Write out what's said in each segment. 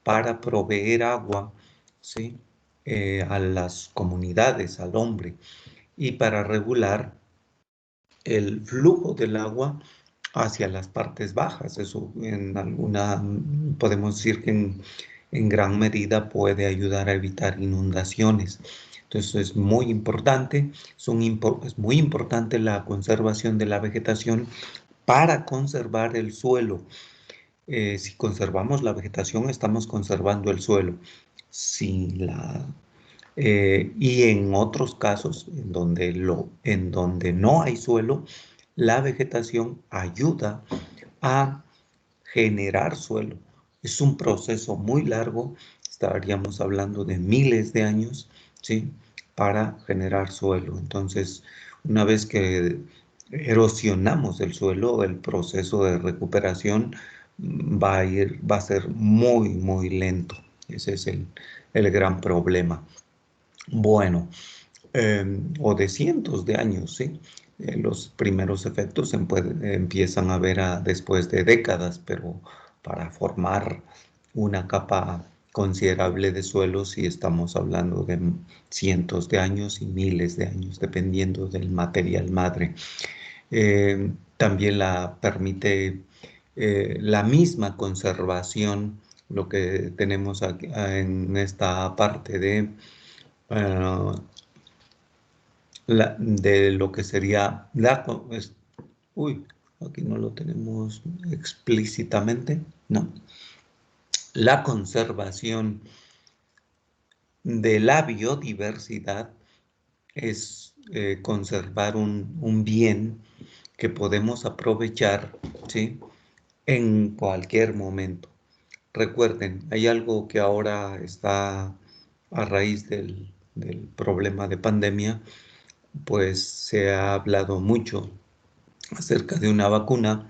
para proveer agua, ¿sí? A las comunidades, al hombre, y para regular el flujo del agua hacia las partes bajas. Eso en alguna, podemos decir que en gran medida puede ayudar a evitar inundaciones. Entonces es muy importante, es muy importante la conservación de la vegetación para conservar el suelo. Si conservamos la vegetación, estamos conservando el suelo. Si la, y en otros casos, en donde no hay suelo, la vegetación ayuda a generar suelo. Es un proceso muy largo, estaríamos hablando de miles de años, ¿sí? Para generar suelo. Entonces, una vez que erosionamos el suelo, el proceso de recuperación va a ser muy, muy lento. Ese es el gran problema. Bueno, o de cientos de años, ¿sí? Los primeros efectos empiezan a ver después de décadas, pero para formar una capa considerable de suelo, sí estamos hablando de cientos de años y miles de años, dependiendo del material madre. También la permite la misma conservación, lo que tenemos aquí, en esta parte eh, de lo que sería uy, aquí no lo tenemos explícitamente, no. La conservación de la biodiversidad es conservar un bien que podemos aprovechar, ¿sí? En cualquier momento. Recuerden, hay algo que ahora está a raíz del problema de pandemia, pues se ha hablado mucho acerca de una vacuna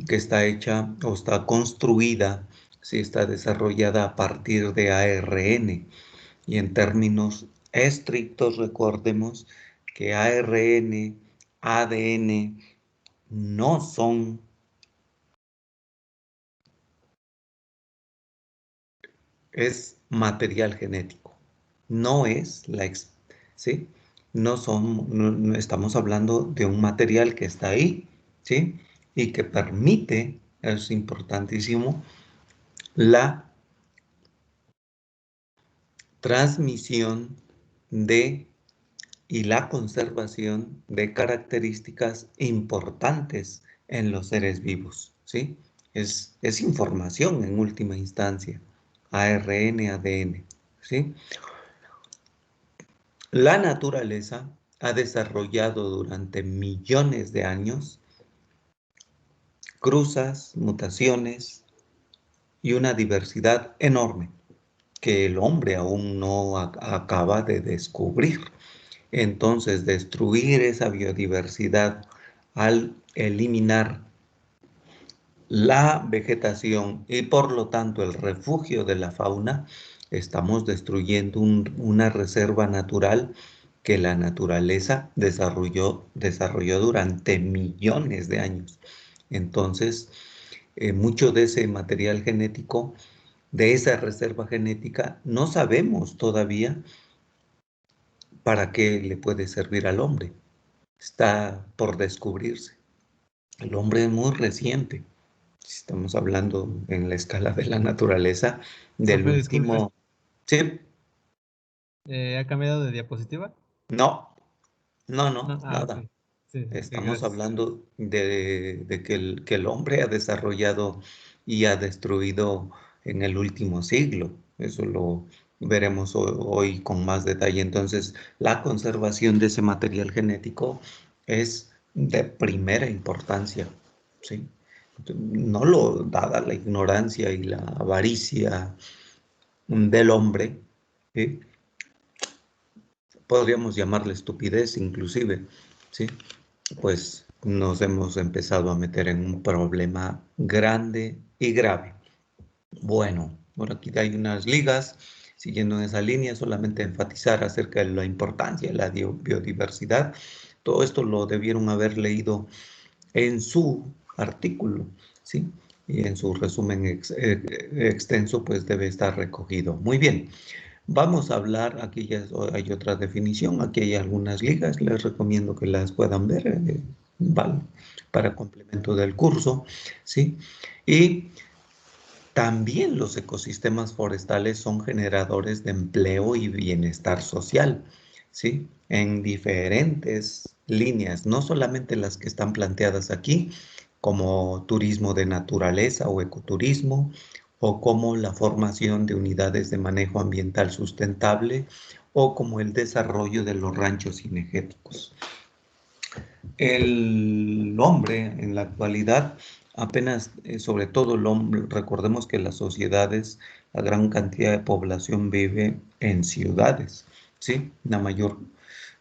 que está hecha o está construida, si está desarrollada a partir de ARN. Y en términos estrictos, recordemos que ARN, ADN no son, es material genético, no es ¿sí? No son, no estamos hablando de un material que está ahí, ¿sí? Y que permite, es importantísimo, la transmisión de y la conservación de características importantes en los seres vivos, ¿sí? Es información en última instancia, ARN, ADN, ¿sí? La naturaleza ha desarrollado durante millones de años cruzas, mutaciones y una diversidad enorme que el hombre aún no acaba de descubrir. Entonces, destruir esa biodiversidad al eliminar la vegetación y por lo tanto el refugio de la fauna, estamos destruyendo una reserva natural que la naturaleza desarrolló durante millones de años. Entonces, mucho de ese material genético, de esa reserva genética, no sabemos todavía para qué le puede servir al hombre. Está por descubrirse. El hombre es muy reciente. Estamos hablando en la escala de la naturaleza del Profe, disculpe, último... Sí, ¿ha cambiado de diapositiva? no, no, No, no, nada. ok. Sí, ok, Estamos gracias. hablando de que el hombre ha desarrollado y ha destruido en el último siglo. Eso lo veremos hoy con más detalle. Entonces, la conservación de ese material genético es de primera importancia, ¿sí? No lo, dada la ignorancia y la avaricia del hombre, ¿sí? Podríamos llamarle estupidez inclusive, ¿sí? Pues nos hemos empezado a meter en un problema grande y grave. Bueno, por aquí hay unas ligas, siguiendo en esa línea, solamente enfatizar acerca de la importancia de la biodiversidad. Todo esto lo debieron haber leído en su artículo, ¿sí? y en su resumen extenso pues debe estar recogido. Muy bien, vamos a hablar, aquí ya hay otra definición, aquí hay algunas ligas, les recomiendo que las puedan ver, vale, para complemento del curso, ¿sí? Y también los ecosistemas forestales son generadores de empleo y bienestar social, ¿sí? En diferentes líneas, no solamente las que están planteadas aquí, como turismo de naturaleza o ecoturismo, o como la formación de unidades de manejo ambiental sustentable, o como el desarrollo de los ranchos cinegéticos. El hombre en la actualidad apenas, sobre todo el hombre, recordemos que las sociedades, la gran cantidad de población vive en ciudades, ¿sí?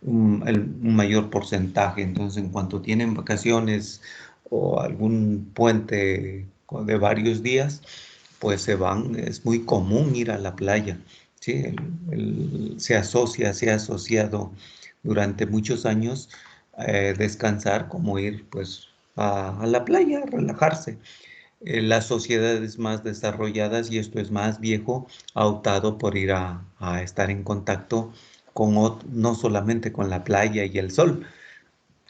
Un mayor porcentaje. Entonces, en cuanto tienen vacaciones o algún puente de varios días, pues se van. Es muy común ir a la playa, ¿sí? Se ha asociado durante muchos años descansar, como ir pues a la playa, a relajarse. Las sociedades más desarrolladas, y esto es más viejo, ha optado por ir a estar en contacto con no solamente con la playa y el sol,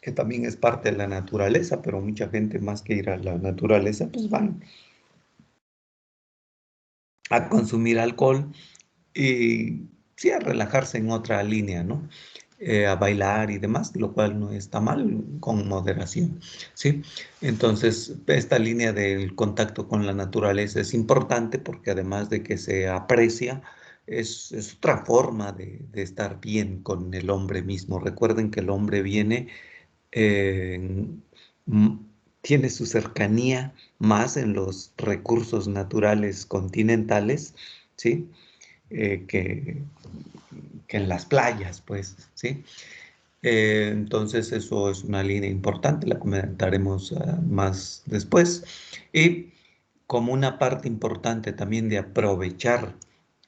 que también es parte de la naturaleza, pero mucha gente más que ir a la naturaleza, pues van a consumir alcohol y sí, a relajarse en otra línea, ¿no? A bailar y demás, lo cual no está mal, con moderación, ¿sí? Entonces, esta línea del contacto con la naturaleza es importante porque además de que se aprecia, es otra forma de estar bien con el hombre mismo. Recuerden que el hombre viene, eh, mm, tiene su cercanía más en los recursos naturales continentales, ¿sí? eh, que, que en las playas, pues, ¿sí? Entonces eso es una línea importante, la comentaremos más después. Y como una parte importante también de aprovechar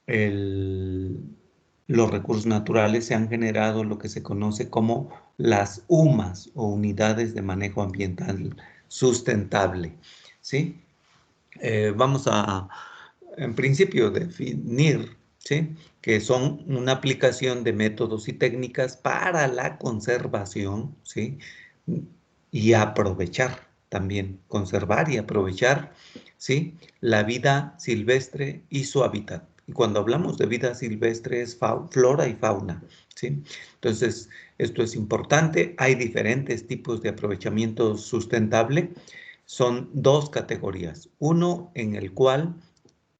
el- los recursos naturales, se han generado lo que se conoce como las UMAS o unidades de manejo ambiental sustentable, ¿sí? Vamos a, en principio, definir, ¿sí? Que son una aplicación de métodos y técnicas para la conservación, ¿sí? Y aprovechar también, conservar y aprovechar, ¿sí? La vida silvestre y su hábitat. Y cuando hablamos de vida silvestre es flora y fauna, ¿sí? Entonces, esto es importante. Hay diferentes tipos de aprovechamiento sustentable. Son dos categorías. Uno en el cual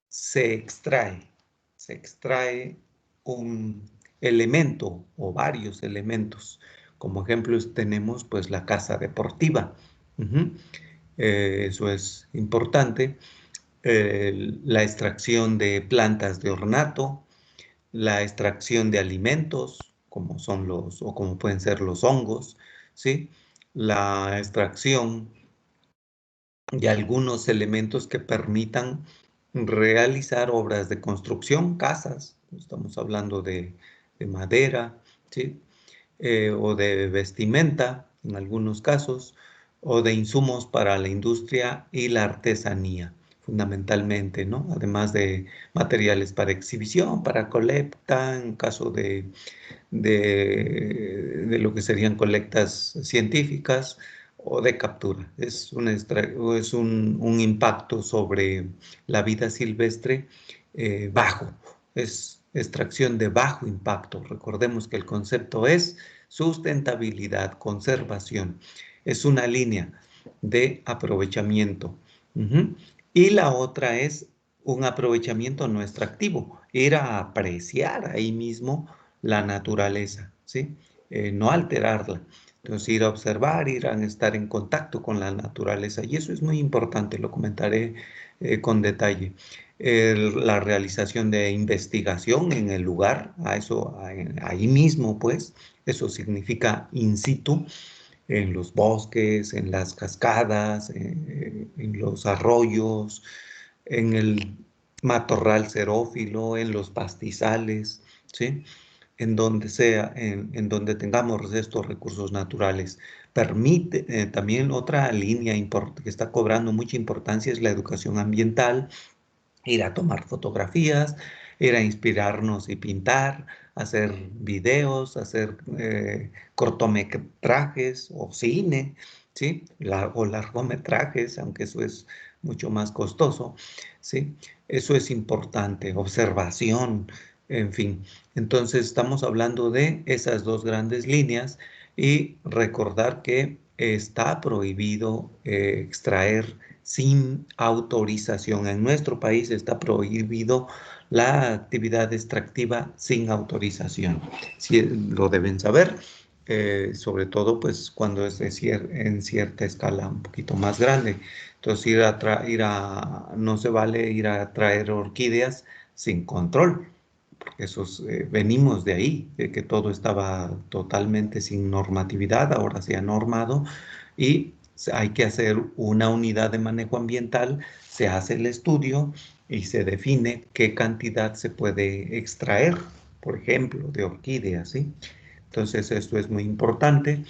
se extrae, se extrae un elemento o varios elementos. Como ejemplos tenemos pues la casa deportiva. Ujú. Eso es importante. La extracción de plantas de ornato, la extracción de alimentos, como son o como pueden ser los hongos, ¿sí? La extracción y algunos elementos que permitan realizar obras de construcción, casas, estamos hablando de madera, ¿sí? O de vestimenta en algunos casos, o de insumos para la industria y la artesanía, fundamentalmente, ¿no? Además de materiales para exhibición, para colecta, en caso de lo que serían colectas científicas o de captura. Es un impacto sobre la vida silvestre bajo. Es extracción de bajo impacto. Recordemos que el concepto es sustentabilidad, conservación. Es una línea de aprovechamiento. Ujú. Y la otra es un aprovechamiento no extractivo, ir a apreciar ahí mismo la naturaleza, ¿sí? No alterarla. Entonces, ir a observar, ir a estar en contacto con la naturaleza. Y eso es muy importante, lo comentaré con detalle. La realización de investigación en el lugar, ahí mismo, pues, eso significa in situ, en los bosques, en las cascadas, en los arroyos, en el matorral xerófilo, en los pastizales, ¿sí? En donde sea, en donde tengamos estos recursos naturales, permite, también otra línea que está cobrando mucha importancia es la educación ambiental, ir a tomar fotografías, ir a inspirarnos y pintar, hacer videos, hacer cortometrajes o cine, ¿sí? O largometrajes, aunque eso es mucho más costoso, ¿sí? Eso es importante, observación, en fin. Entonces estamos hablando de esas dos grandes líneas y recordar que está prohibido extraer sin autorización. En nuestro país está prohibido la actividad extractiva sin autorización. Si lo deben saber, sobre todo pues cuando es en cierta escala un poquito más grande. Entonces no se vale ir a traer orquídeas sin control. Porque venimos de ahí, de que todo estaba totalmente sin normatividad, ahora se ha normado y hay que hacer una unidad de manejo ambiental, se hace el estudio y se define qué cantidad se puede extraer, por ejemplo, de orquídeas, ¿sí? Entonces, esto es muy importante.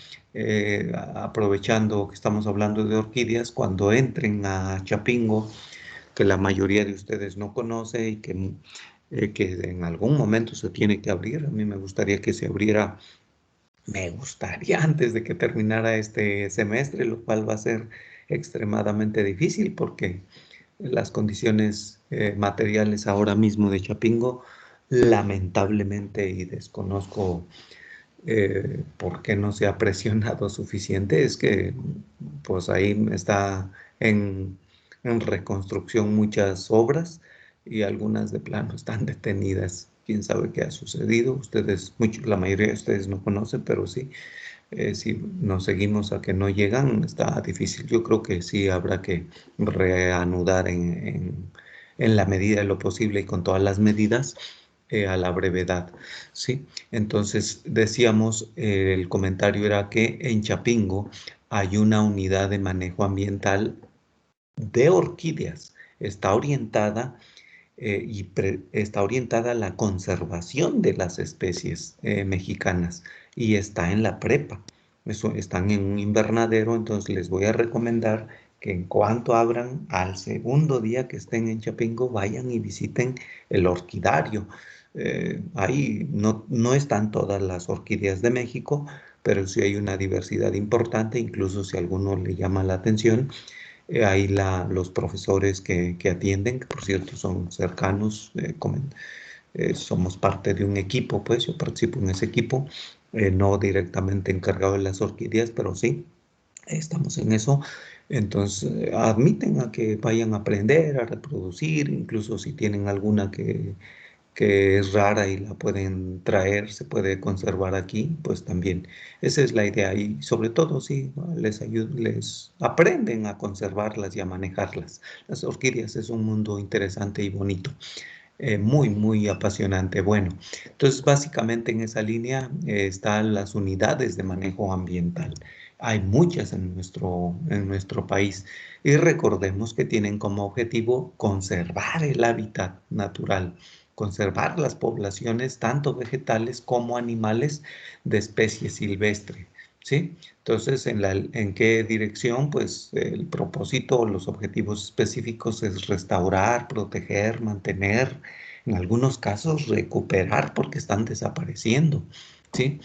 Aprovechando que estamos hablando de orquídeas, cuando entren a Chapingo, que la mayoría de ustedes no conoce y que en algún momento se tiene que abrir, a mí me gustaría que se abriera, me gustaría antes de que terminara este semestre, lo cual va a ser extremadamente difícil porque las condiciones materiales ahora mismo de Chapingo, lamentablemente, y desconozco por qué no se ha presionado suficiente, es que pues ahí está en reconstrucción muchas obras y algunas de plano están detenidas. Quién sabe qué ha sucedido. La mayoría de ustedes no conocen, pero sí, si nos seguimos a que no llegan, está difícil. Yo creo que sí habrá que reanudar en la medida de lo posible y con todas las medidas a la brevedad. ¿Sí? Entonces, decíamos, el comentario era que en Chapingo hay una unidad de manejo ambiental de orquídeas. Está orientada a la conservación de las especies mexicanas y está en la prepa. Están en un invernadero, entonces les voy a recomendar que en cuanto abran al segundo día que estén en Chapingo, vayan y visiten el orquidario. Ahí no están todas las orquídeas de México, pero sí hay una diversidad importante, incluso si a alguno le llama la atención ahí los profesores que atienden, que por cierto son cercanos, somos parte de un equipo, pues yo participo en ese equipo, no directamente encargado de las orquídeas, pero sí, estamos en eso. Entonces, admiten a que vayan a aprender, a reproducir, incluso si tienen alguna que es rara y la pueden traer, se puede conservar aquí, pues también esa es la idea y sobre todo sí, ¿no? Les aprenden a conservarlas y a manejarlas. Las orquídeas es un mundo interesante y bonito, muy, muy apasionante. Bueno, entonces básicamente en esa línea están las unidades de manejo ambiental. Hay muchas en nuestro país y recordemos que tienen como objetivo conservar el hábitat natural, conservar las poblaciones tanto vegetales como animales de especie silvestre, ¿sí? Entonces, ¿en qué dirección? Pues el propósito o los objetivos específicos es restaurar, proteger, mantener, en algunos casos recuperar porque están desapareciendo, ¿sí?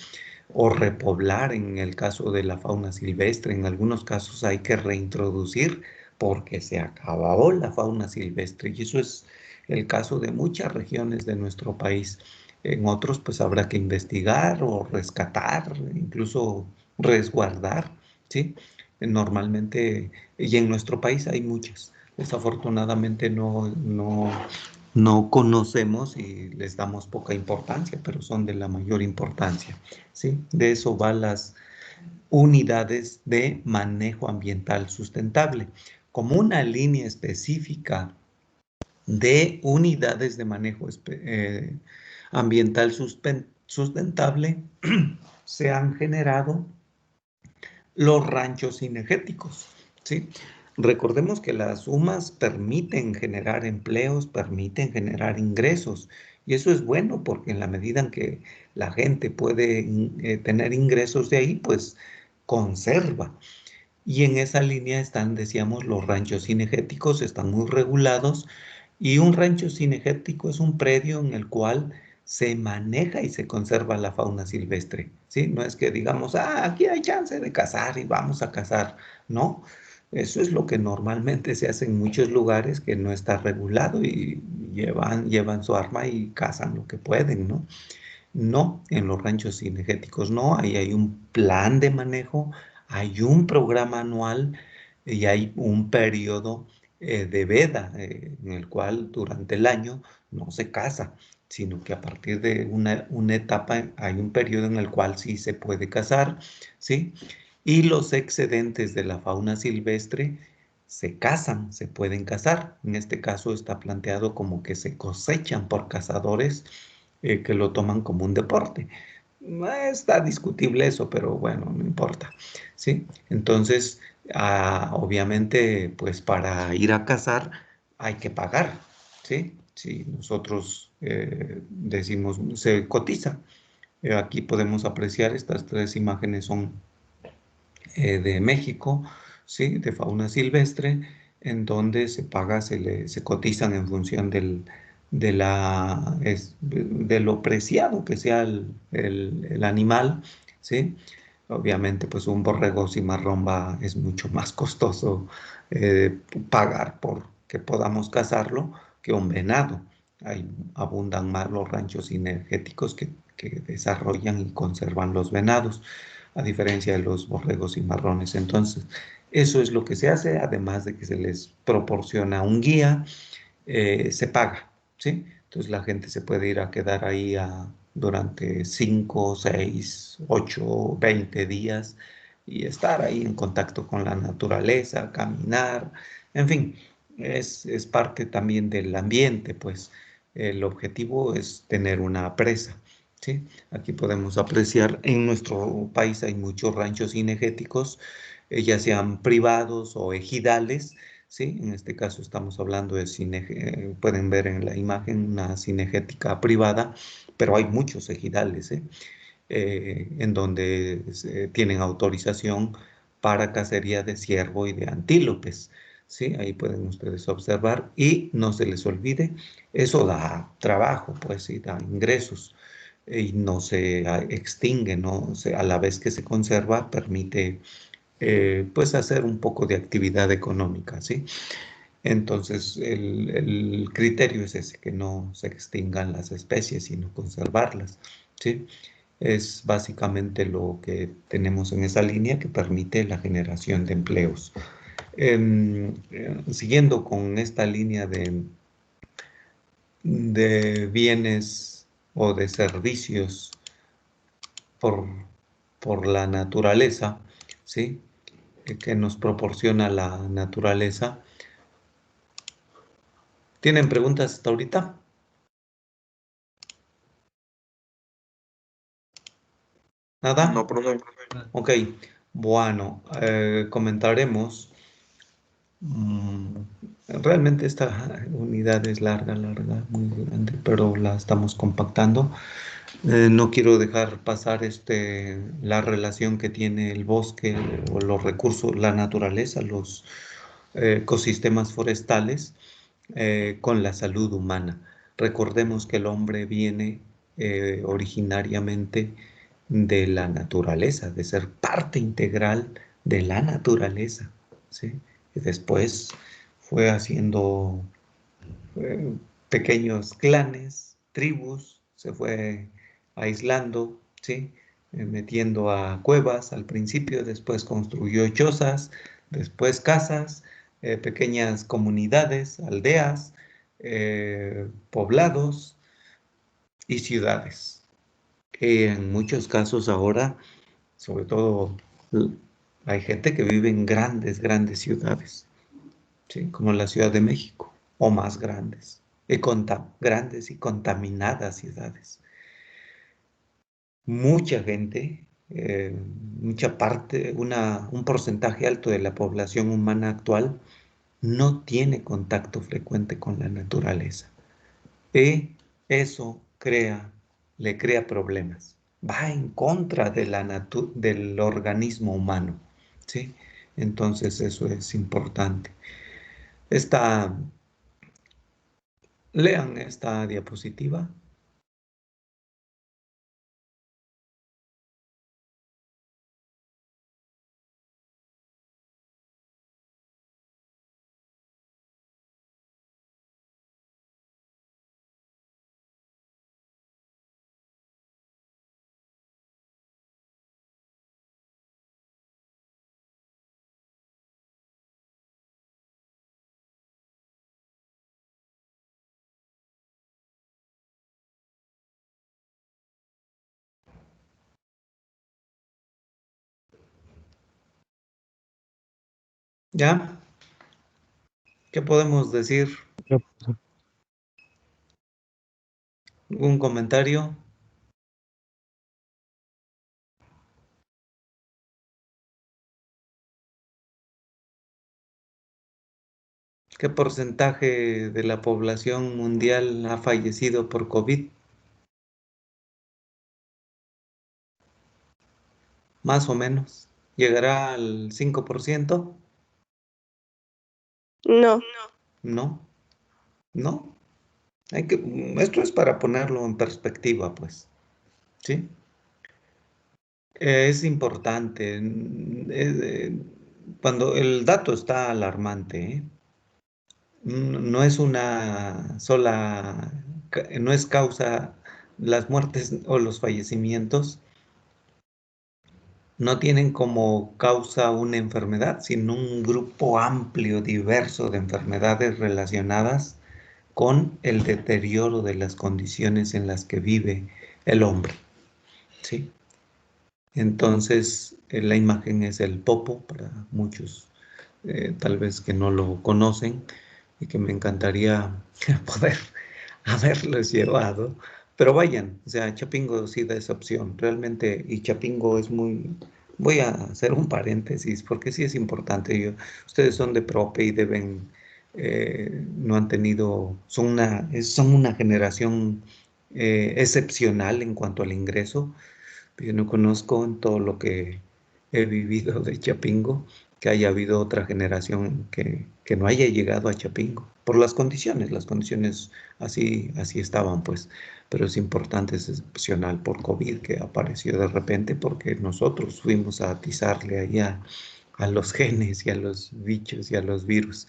O repoblar en el caso de la fauna silvestre. En algunos casos hay que reintroducir porque se acabó la fauna silvestre y eso es el caso de muchas regiones de nuestro país. En otros pues habrá que investigar o rescatar, incluso resguardar, ¿sí? Normalmente, y en nuestro país hay muchas. Desafortunadamente no conocemos y les damos poca importancia, pero son de la mayor importancia, ¿sí? De eso van las unidades de manejo ambiental sustentable. Como una línea específica de unidades de manejo ambiental sustentable, se han generado los ranchos cinegéticos, ¿sí? Recordemos que las UMAS permiten generar empleos, permiten generar ingresos, y eso es bueno porque en la medida en que la gente puede tener ingresos de ahí, pues conserva. Y en esa línea están, decíamos, los ranchos cinegéticos, están muy regulados. Y un rancho cinegético es un predio en el cual se maneja y se conserva la fauna silvestre, ¿sí? No es que digamos, aquí hay chance de cazar y vamos a cazar, no. Eso es lo que normalmente se hace en muchos lugares que no está regulado y llevan su arma y cazan lo que pueden, ¿no? No, en los ranchos cinegéticos no, ahí hay un plan de manejo, hay un programa anual y hay un periodo de veda en el cual durante el año no se caza, sino que a partir de una etapa hay un periodo en el cual sí se puede cazar, ¿sí? Y los excedentes de la fauna silvestre se cazan, se pueden cazar. En este caso está planteado como que se cosechan por cazadores que lo toman como un deporte. Está discutible eso, pero bueno, no importa, ¿sí? Entonces, obviamente, pues para ir a cazar hay que pagar, ¿sí? Si nosotros decimos, se cotiza. Aquí podemos apreciar, estas tres imágenes son de México, ¿sí? De fauna silvestre, en donde se paga, se cotizan en función de lo preciado que sea el animal, ¿sí? Obviamente, pues un borrego cimarrón es mucho más costoso eh, pagar por que podamos cazarlo que un venado. Ahí abundan más los ranchos cinegéticos que desarrollan y conservan los venados a diferencia de los borregos y marrones. Entonces, eso es lo que se hace, además de que se les proporciona un guía, se paga, ¿sí? Entonces la gente se puede ir a quedar ahí durante 5, 6, 8, 20 días y estar ahí en contacto con la naturaleza, caminar, en fin, es parte también del ambiente, pues el objetivo es tener una presa. ¿Sí? Aquí podemos apreciar, en nuestro país hay muchos ranchos cinegéticos, ya sean privados o ejidales, ¿sí? En este caso estamos hablando de pueden ver en la imagen una cinegética privada, pero hay muchos ejidales, ¿eh? En donde tienen autorización para cacería de ciervo y de antílopes. ¿Sí? Ahí pueden ustedes observar y no se les olvide, eso da trabajo, pues, y da ingresos y no se extingue, ¿no? A la vez que se conserva, permite pues hacer un poco de actividad económica, ¿sí? Entonces, el criterio es ese, que no se extingan las especies, sino conservarlas, ¿sí? Es básicamente lo que tenemos en esa línea que permite la generación de empleos. Siguiendo con esta línea de bienes o de servicios por, por la naturaleza, ¿sí? Que nos proporciona la naturaleza. ¿Tienen preguntas hasta ahorita? ¿Nada? No, profe. Ah, Ok, bueno, comentaremos. Realmente esta unidad es larga, larga, muy grande, pero la estamos compactando. No quiero dejar pasar la relación que tiene el bosque o los recursos, la naturaleza, los ecosistemas forestales con la salud humana. Recordemos que el hombre viene originariamente de la naturaleza, de ser parte integral de la naturaleza, ¿sí? Y después fue haciendo eh, pequeños clanes, tribus, se fue aislando, ¿sí? Metiendo a cuevas al principio, después construyó chozas, después casas, pequeñas comunidades, aldeas, poblados y ciudades. En muchos casos ahora, sobre todo, l- hay gente que vive en grandes, grandes ciudades, ¿sí? Como la Ciudad de México, o más grandes, grandes y contaminadas ciudades. Mucha gente, mucha parte, un porcentaje alto de la población humana actual no tiene contacto frecuente con la naturaleza. Y eso le crea problemas. va en contra de del organismo humano, ¿sí? Entonces eso es importante. Esta, lean esta diapositiva. ¿Ya? ¿Qué podemos decir? Ya, profesor. ¿Algún comentario? ¿Qué porcentaje de la población mundial ha fallecido por COVID? Más o menos. ¿Llegará al 5%? No. No, no. Esto es para ponerlo en perspectiva, pues. ¿Sí? Es importante. Cuando el dato está alarmante, ¿eh? No es una sola, no es causa, las muertes o los fallecimientos no tienen como causa una enfermedad, sino un grupo amplio, diverso de enfermedades relacionadas con el deterioro de las condiciones en las que vive el hombre, ¿sí? Entonces, la imagen es el popo para muchos, tal vez que no lo conocen y que me encantaría poder haberlos llevado, pero vayan, o sea, Chapingo sí da esa opción, realmente, y Chapingo es muy, voy a hacer un paréntesis, porque sí es importante, ustedes son de Prope y deben, no han tenido, son una generación excepcional en cuanto al ingreso. Yo no conozco en todo lo que he vivido de Chapingo que haya habido otra generación que no haya llegado a Chapingo, por las condiciones así estaban, pues, pero es importante, es excepcional por COVID que apareció de repente porque nosotros fuimos a atizarle allá a los genes y a los bichos y a los virus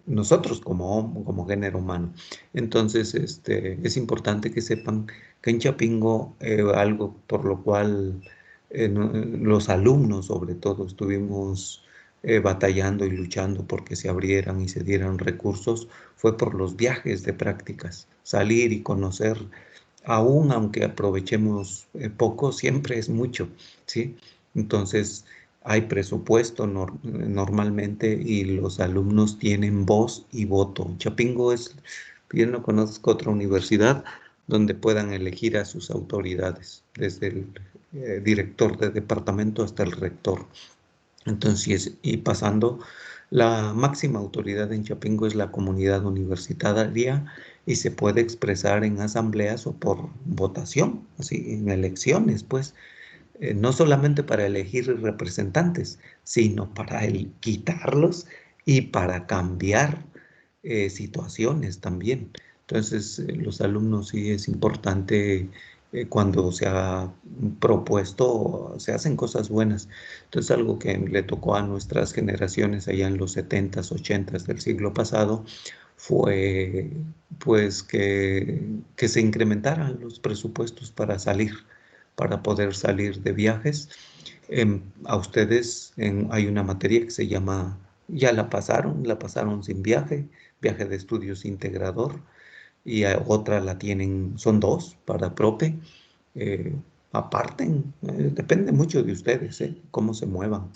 nosotros como género humano. Entonces, es importante que sepan que en Chapingo, algo por lo cual los alumnos, sobre todo, estuvimos batallando y luchando porque se abrieran y se dieran recursos, fue por los viajes de prácticas, salir y conocer, aún aunque aprovechemos poco, siempre es mucho, ¿sí? Entonces, hay presupuesto normalmente y los alumnos tienen voz y voto. Chapingo yo no conozco otra universidad donde puedan elegir a sus autoridades, desde el director de departamento hasta el rector. Entonces, y pasando, la máxima autoridad en Chapingo es la comunidad universitaria y se puede expresar en asambleas o por votación, así en elecciones, pues no solamente para elegir representantes, sino para quitarlos y para cambiar situaciones también. Entonces, los alumnos sí es importante cuando se ha propuesto, se hacen cosas buenas. Entonces, algo que le tocó a nuestras generaciones allá en los 70s, 80s del siglo pasado fue pues que se incrementaran los presupuestos para poder salir de viajes. A ustedes hay una materia que se llama, ya la pasaron sin viaje de estudios integrador, y otra la tienen, son dos para Prope. eh, Aparten, depende mucho de ustedes, cómo se muevan.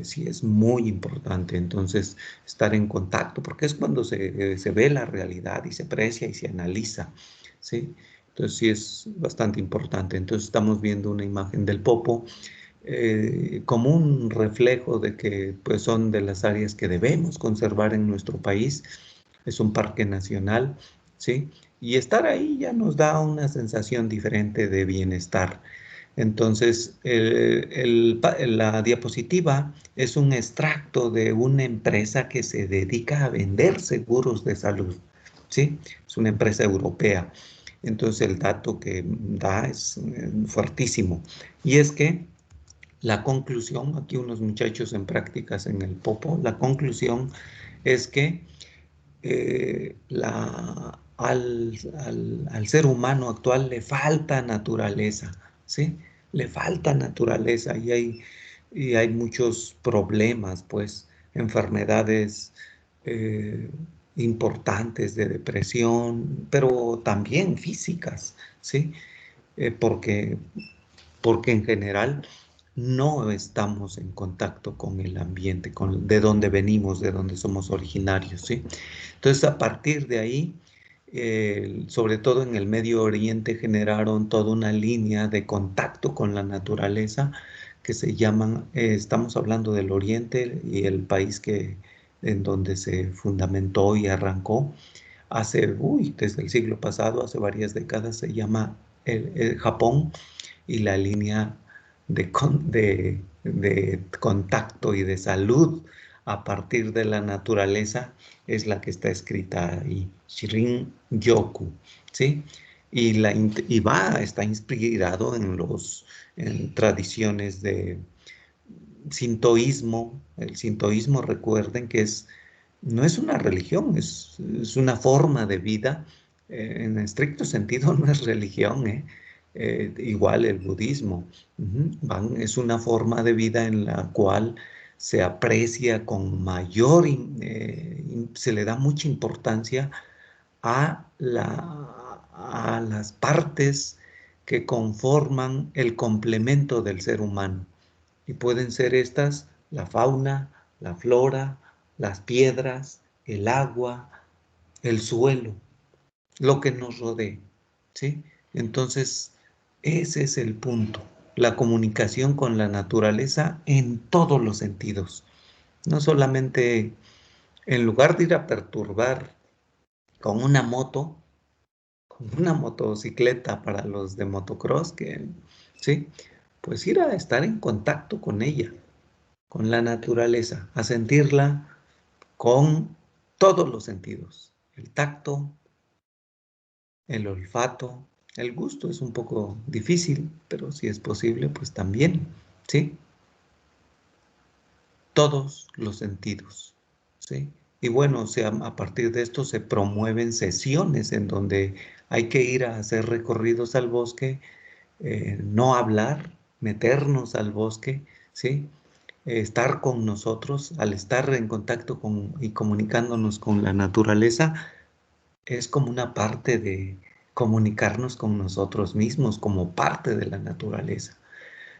Sí es muy importante entonces estar en contacto, porque es cuando se ve la realidad y se aprecia y se analiza, ¿sí? Entonces sí es bastante importante. Entonces estamos viendo una imagen del Popo como un reflejo de que pues son de las áreas que debemos conservar en nuestro país. Es un parque nacional, ¿sí? Y estar ahí ya nos da una sensación diferente de bienestar. Entonces, la diapositiva es un extracto de una empresa que se dedica a vender seguros de salud, ¿sí? Es una empresa europea. Entonces, el dato que da es fuertísimo. Y es que la conclusión, aquí unos muchachos en prácticas en el Popo, la conclusión es que al ser humano actual le falta naturaleza, ¿sí? Le falta naturaleza y hay muchos problemas, pues, enfermedades eh, importantes de depresión, pero también físicas, ¿sí? Porque en general no estamos en contacto con el ambiente, de donde venimos, de donde somos originarios, ¿sí? Entonces, a partir de ahí, sobre todo en el Medio Oriente, generaron toda una línea de contacto con la naturaleza que se llaman, estamos hablando del Oriente y el país en donde se fundamentó y arrancó desde el siglo pasado, hace varias décadas, se llama el Japón, y la línea de contacto y de salud a partir de la naturaleza es la que está escrita ahí, Shinrin-yoku, ¿sí? Está inspirado en tradiciones de sintoísmo. El sintoísmo, recuerden que no es una religión, es una forma de vida. En estricto sentido no es religión, ¿eh? Igual el budismo. Es una forma de vida en la cual se aprecia con se le da mucha importancia a las partes que conforman el complemento del ser humano. Y pueden ser estas la fauna, la flora, las piedras, el agua, el suelo, lo que nos rodee, ¿sí? Entonces, ese es el punto, la comunicación con la naturaleza en todos los sentidos. No solamente en lugar de ir a perturbar con una moto, con una motocicleta para los de motocross, ¿sí? Pues ir a estar en contacto con ella, con la naturaleza, a sentirla con todos los sentidos. El tacto, el olfato, el gusto es un poco difícil, pero si es posible, pues también, ¿sí? Todos los sentidos, ¿sí? Y bueno, o sea, a partir de esto se promueven sesiones en donde hay que ir a hacer recorridos al bosque, no hablar, meternos al bosque, ¿sí? Estar con nosotros, al estar en contacto y comunicándonos con la naturaleza, es como una parte de comunicarnos con nosotros mismos, como parte de la naturaleza.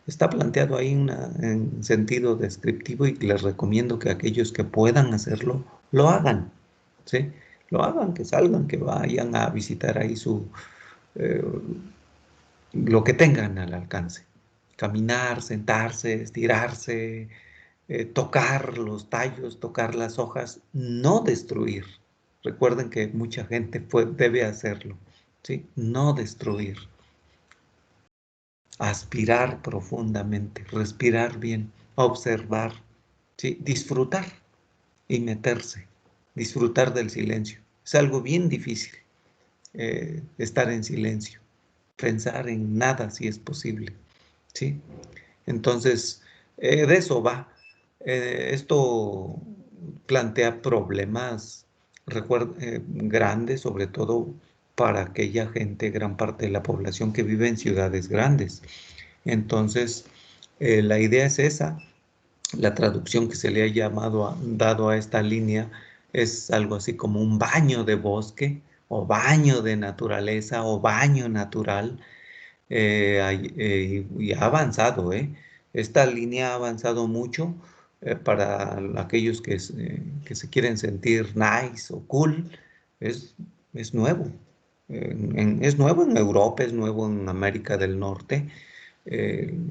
Está planteado ahí en sentido descriptivo y les recomiendo que aquellos que puedan hacerlo, lo hagan, ¿sí? Lo hagan, que salgan, que vayan a visitar ahí eh, lo que tengan al alcance. Caminar, sentarse, estirarse, tocar los tallos, tocar las hojas, no destruir. Recuerden que mucha gente debe hacerlo, ¿sí? No destruir. Aspirar profundamente, respirar bien, observar, ¿sí? Disfrutar y meterse, disfrutar del silencio. Es algo bien difícil, estar en silencio, pensar en nada si es posible, ¿sí? Entonces, de eso va. Esto plantea problemas grandes, sobre todo para aquella gente, gran parte de la población que vive en ciudades grandes. Entonces, la idea es esa. La traducción que se le ha dado a esta línea es algo así como un baño de bosque o baño de naturaleza o baño natural, y ha avanzado, ¿eh? Esta línea ha avanzado mucho para aquellos que se quieren sentir nice o cool. Es, es nuevo. Es nuevo en Europa, es nuevo en América del Norte.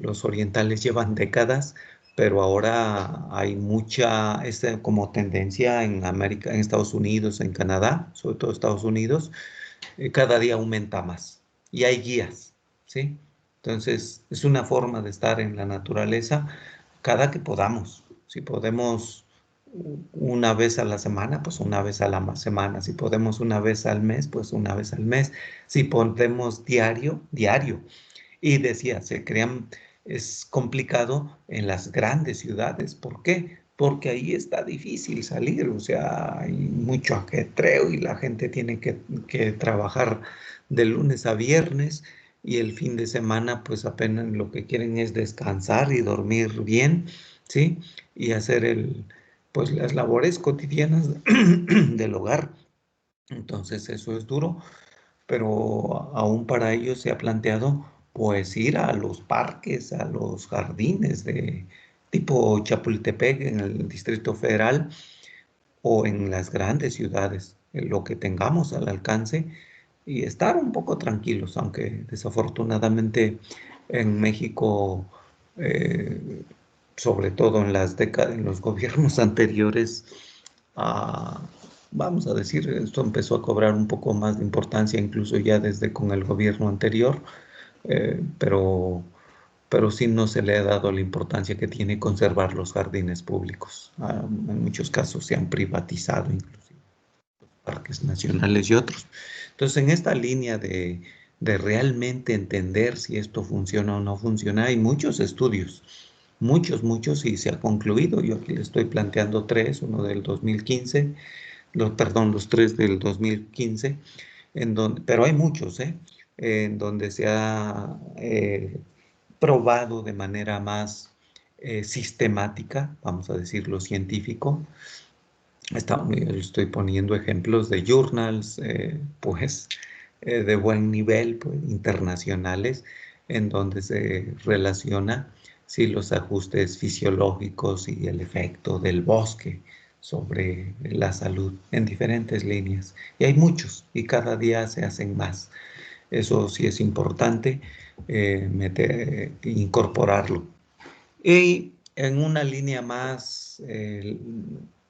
Los orientales llevan décadas, pero ahora hay mucha, como tendencia en América, en Estados Unidos, en Canadá, sobre todo Estados Unidos, cada día aumenta más y hay guías, ¿sí? Entonces, es una forma de estar en la naturaleza cada que podamos. Si podemos una vez a la semana, pues una vez a la semana. Si podemos una vez al mes, pues una vez al mes. Si podemos diario, diario. Y decía, es complicado en las grandes ciudades. ¿Por qué? Porque ahí está difícil salir, o sea, hay mucho ajetreo y la gente tiene que trabajar de lunes a viernes y el fin de semana pues apenas lo que quieren es descansar y dormir bien, ¿sí? Y hacer pues las labores cotidianas del hogar. Entonces eso es duro, pero aún para ello se ha planteado pues ir a los parques, a los jardines de tipo Chapultepec en el Distrito Federal o en las grandes ciudades, en lo que tengamos al alcance y estar un poco tranquilos, aunque desafortunadamente en México, eh, sobre todo en las décadas, en los gobiernos anteriores, ah, vamos a decir, esto empezó a cobrar un poco más de importancia, incluso ya desde con el gobierno anterior, pero sí no se le ha dado la importancia que tiene conservar los jardines públicos. En muchos casos se han privatizado, inclusive parques nacionales y otros. Entonces, en esta línea de realmente entender si esto funciona o no funciona, hay muchos estudios, muchos, y se ha concluido. Yo aquí le estoy planteando tres, uno del 2015, perdón, los tres del 2015, pero hay muchos, ¿eh? En donde se ha probado de manera más sistemática, vamos a decirlo científico. Estoy poniendo ejemplos de journals, pues, de buen nivel, pues, internacionales, en donde se relaciona si los ajustes fisiológicos y el efecto del bosque sobre la salud en diferentes líneas. Y hay muchos, y cada día se hacen más. Eso sí es importante, incorporarlo. Y en una línea más,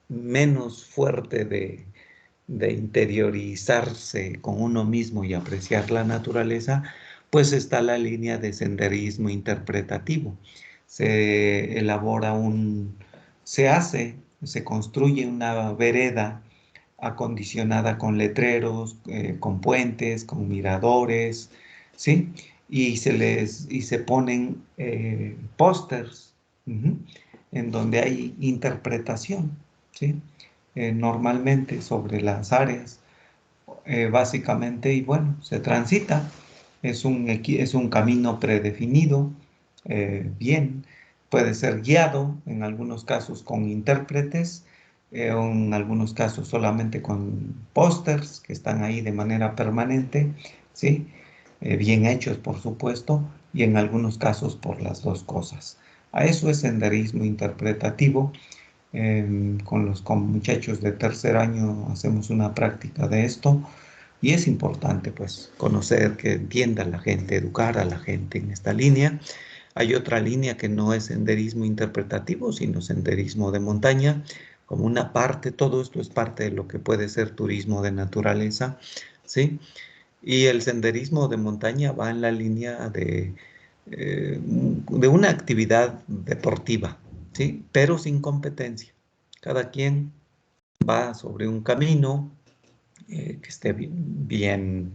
menos fuerte de interiorizarse con uno mismo y apreciar la naturaleza, pues está la línea de senderismo interpretativo. Se elabora se construye una vereda acondicionada con letreros, con puentes, con miradores, ¿sí? Y se ponen pósters, ujú, en donde hay interpretación, ¿sí? Normalmente sobre las áreas, básicamente, y bueno, se transita, es un camino predefinido, bien, puede ser guiado, en algunos casos con intérpretes, o en algunos casos solamente con pósters que están ahí de manera permanente, ¿sí? Bien hechos, por supuesto, y en algunos casos por las dos cosas. A eso es senderismo interpretativo. Con muchachos de tercer año hacemos una práctica de esto y es importante pues conocer, que entienda la gente, educar a la gente en esta línea. Hay otra línea que no es senderismo interpretativo, sino senderismo de montaña, como una parte. Todo esto es parte de lo que puede ser turismo de naturaleza, ¿sí? Y el senderismo de montaña va en la línea de una actividad deportiva, ¿sí? Pero sin competencia. Cada quien va sobre un camino que esté bien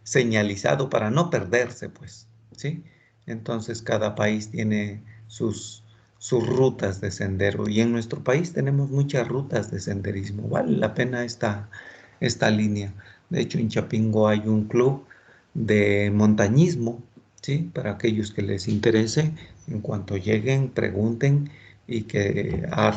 señalizado para no perderse, pues, ¿sí? Entonces cada país tiene sus rutas de sendero y en nuestro país tenemos muchas rutas de senderismo. Vale la pena esta línea. De hecho, en Chapingo hay un club de montañismo, ¿sí? Para aquellos que les interese, en cuanto lleguen, pregunten y que a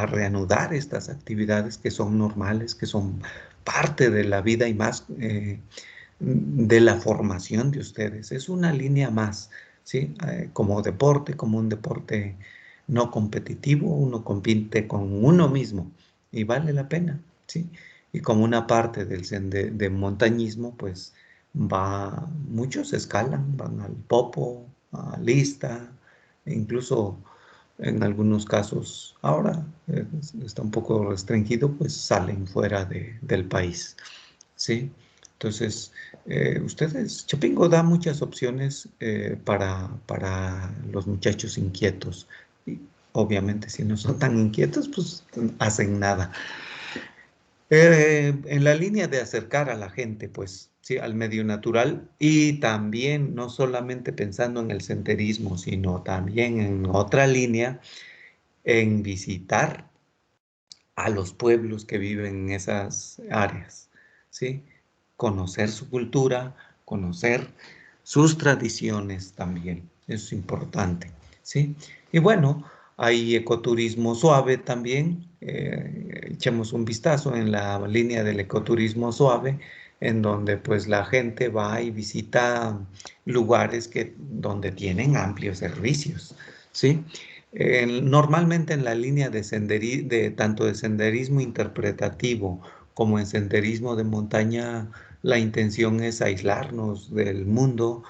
reanudar estas actividades que son normales, que son parte de la vida y más de la formación de ustedes. Es una línea más, ¿sí? Como deporte, como un deporte no competitivo, uno compite con uno mismo y vale la pena, ¿sí? Y como una parte de montañismo, pues muchos escalan, van al Popo, a Lista, e incluso en algunos casos, ahora está un poco restringido, pues salen fuera del país, ¿sí? Entonces, Chapingo da muchas opciones para los muchachos inquietos. Y obviamente, si no son tan inquietos, pues hacen nada. En la línea de acercar a la gente, pues, sí, al medio natural y también no solamente pensando en el senderismo, sino también en otra línea, en visitar a los pueblos que viven en esas áreas, ¿sí? Conocer su cultura, conocer sus tradiciones también, eso es importante, ¿sí? Y bueno, hay ecoturismo suave también, echemos un vistazo en la línea del ecoturismo suave, en donde pues la gente va y visita lugares donde tienen amplios servicios, ¿sí? Normalmente en la línea de tanto de senderismo interpretativo como en senderismo de montaña, la intención es aislarnos del mundo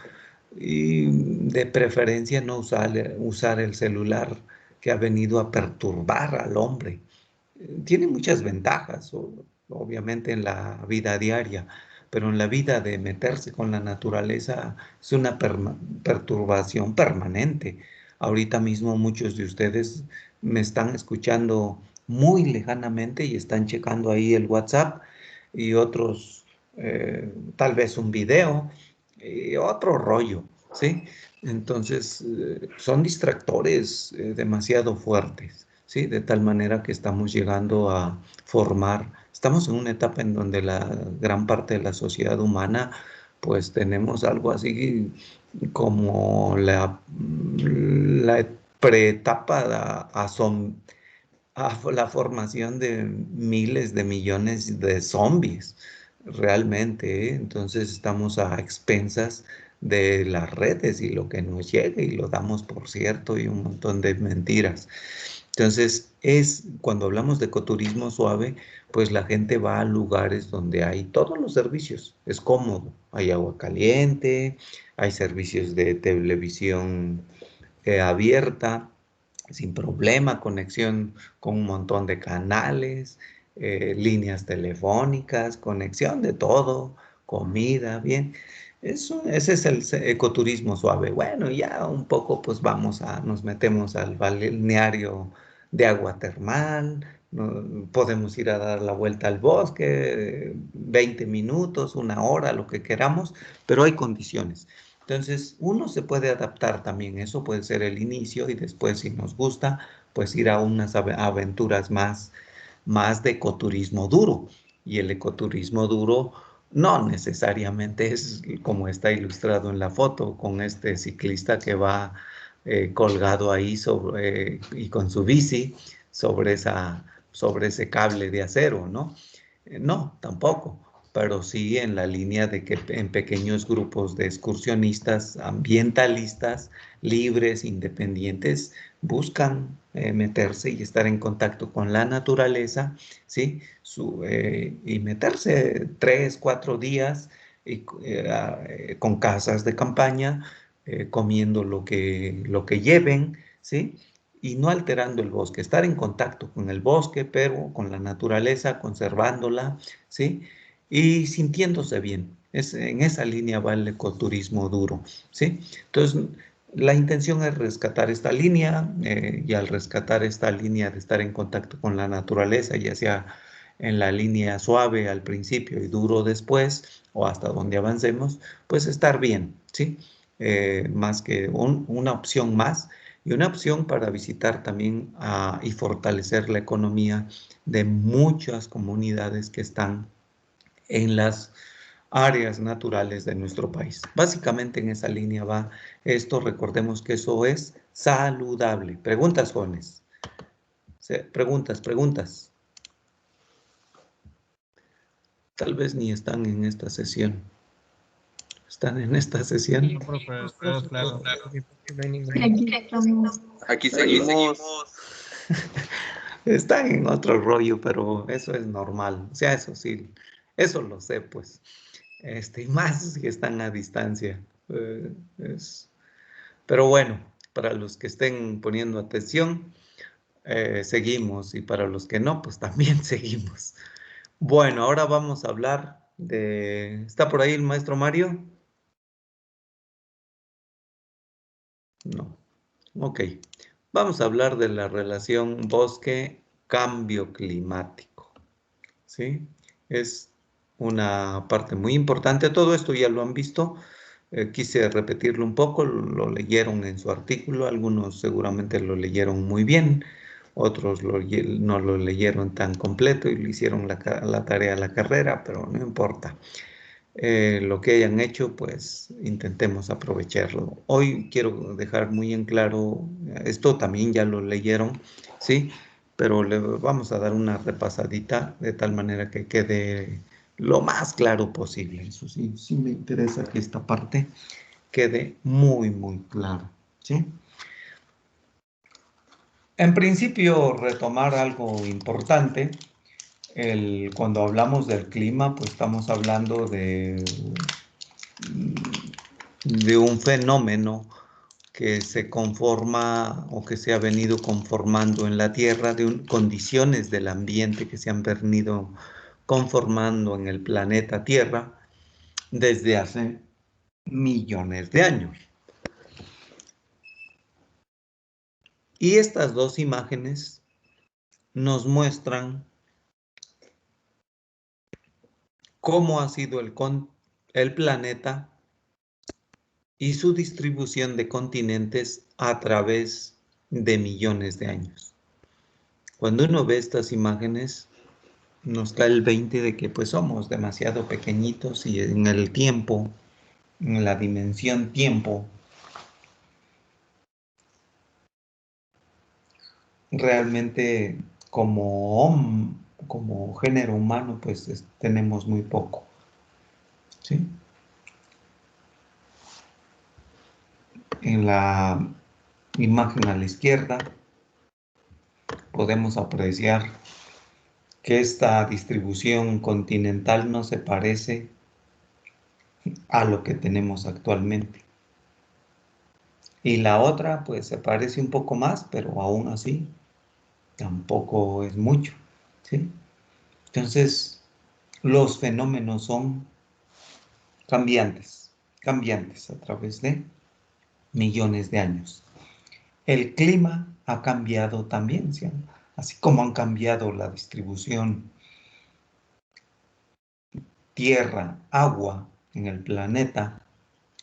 y de preferencia no usar el celular que ha venido a perturbar al hombre. Tiene muchas ventajas, obviamente en la vida diaria, pero en la vida de meterse con la naturaleza es una perturbación permanente. Ahorita mismo muchos de ustedes me están escuchando muy lejanamente y están checando ahí el WhatsApp y otros tal vez un video y otro rollo, ¿sí? Entonces son distractores demasiado fuertes. ¿Sí? De tal manera que estamos llegando a formar, estamos en una etapa en donde la gran parte de la sociedad humana, pues tenemos algo así como la preetapa a la formación de miles de millones de zombies, realmente, ¿eh? Entonces estamos a expensas de las redes y lo que nos llega y lo damos por cierto y un montón de mentiras. Entonces, cuando hablamos de ecoturismo suave, pues la gente va a lugares donde hay todos los servicios. Es cómodo. Hay agua caliente, hay servicios de televisión abierta, sin problema, conexión con un montón de canales, líneas telefónicas, conexión de todo, comida, bien. Ese es el ecoturismo suave. Bueno, ya un poco pues nos metemos al balneario de agua termal, podemos ir a dar la vuelta al bosque, 20 minutos, una hora, lo que queramos, pero hay condiciones. Entonces, uno se puede adaptar también, eso puede ser el inicio y después, si nos gusta, pues ir a unas aventuras más de ecoturismo duro. Y el ecoturismo duro no necesariamente es como está ilustrado en la foto, con este ciclista que va colgado ahí y con su bici sobre ese cable de acero, ¿no? No, tampoco, pero sí en la línea de que en pequeños grupos de excursionistas, ambientalistas, libres, independientes, buscan meterse y estar en contacto con la naturaleza, ¿sí? Y meterse 3, 4 días con casas de campaña, comiendo lo que lleven, ¿sí? Y no alterando el bosque, estar en contacto con el bosque, pero con la naturaleza, conservándola, ¿sí? Y sintiéndose bien. En esa línea va el ecoturismo duro, ¿sí? Entonces, la intención es rescatar esta línea y al rescatar esta línea de estar en contacto con la naturaleza, ya sea en la línea suave al principio y duro después, o hasta donde avancemos, pues estar bien, ¿sí? Más que una opción más y una opción para visitar también y fortalecer la economía de muchas comunidades que están en las áreas naturales de nuestro país. Básicamente en esa línea va esto. Recordemos que eso es saludable. Preguntas, jóvenes. Preguntas. Tal vez ni están en esta sesión. ¿Están en esta sesión? No, profe, pero claro. No hay ninguna. Aquí estamos. Aquí seguimos. Están en otro rollo, pero eso es normal. O sea, eso sí, eso lo sé, pues. Y más si están a distancia. Eh, es- Pero bueno, para los que estén poniendo atención, seguimos. Y para los que no, pues también seguimos. Bueno, ahora vamos a hablar ¿Está por ahí el maestro Mario? No. Ok. Vamos a hablar de la relación bosque-cambio climático. ¿Sí? Es una parte muy importante. Todo esto ya lo han visto. Quise repetirlo un poco. Lo leyeron en su artículo. Algunos seguramente lo leyeron muy bien. Otros no lo leyeron tan completo y le hicieron la tarea a la carrera, pero no importa. Lo que hayan hecho, pues intentemos aprovecharlo. Hoy quiero dejar muy en claro, esto también ya lo leyeron, ¿sí? Pero le vamos a dar una repasadita de tal manera que quede lo más claro posible. Eso sí, sí me interesa que esta parte quede muy, muy clara, ¿sí? En principio, retomar algo importante. Cuando hablamos del clima, pues estamos hablando de un fenómeno que se conforma o que se ha venido conformando en la Tierra, de condiciones del ambiente que se han venido conformando en el planeta Tierra desde hace millones de años. Y estas dos imágenes nos muestran cómo ha sido el planeta y su distribución de continentes a través de millones de años. Cuando uno ve estas imágenes, nos cae el 20 de que pues somos demasiado pequeñitos y en el tiempo, en la dimensión tiempo, realmente como género humano pues tenemos muy poco, ¿sí? En la imagen a la izquierda podemos apreciar que esta distribución continental no se parece a lo que tenemos actualmente. Y la otra, pues se parece un poco más, pero aún así tampoco es mucho, ¿sí? Entonces, los fenómenos son cambiantes a través de millones de años. El clima ha cambiado también, ¿sí? Así como han cambiado la distribución tierra, agua en el planeta,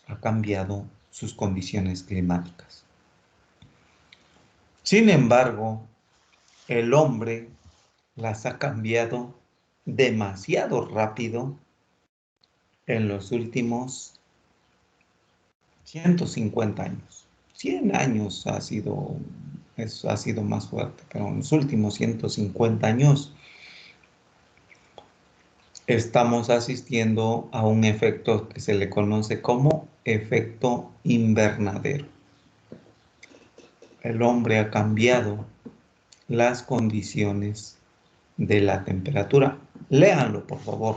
ha cambiado sus condiciones climáticas. Sin embargo, el hombre las ha cambiado demasiado rápido en los últimos 150 años. 100 años ha sido más fuerte, pero en los últimos 150 años estamos asistiendo a un efecto que se le conoce como efecto invernadero. El hombre ha cambiado las condiciones de la temperatura. Léanlo, por favor.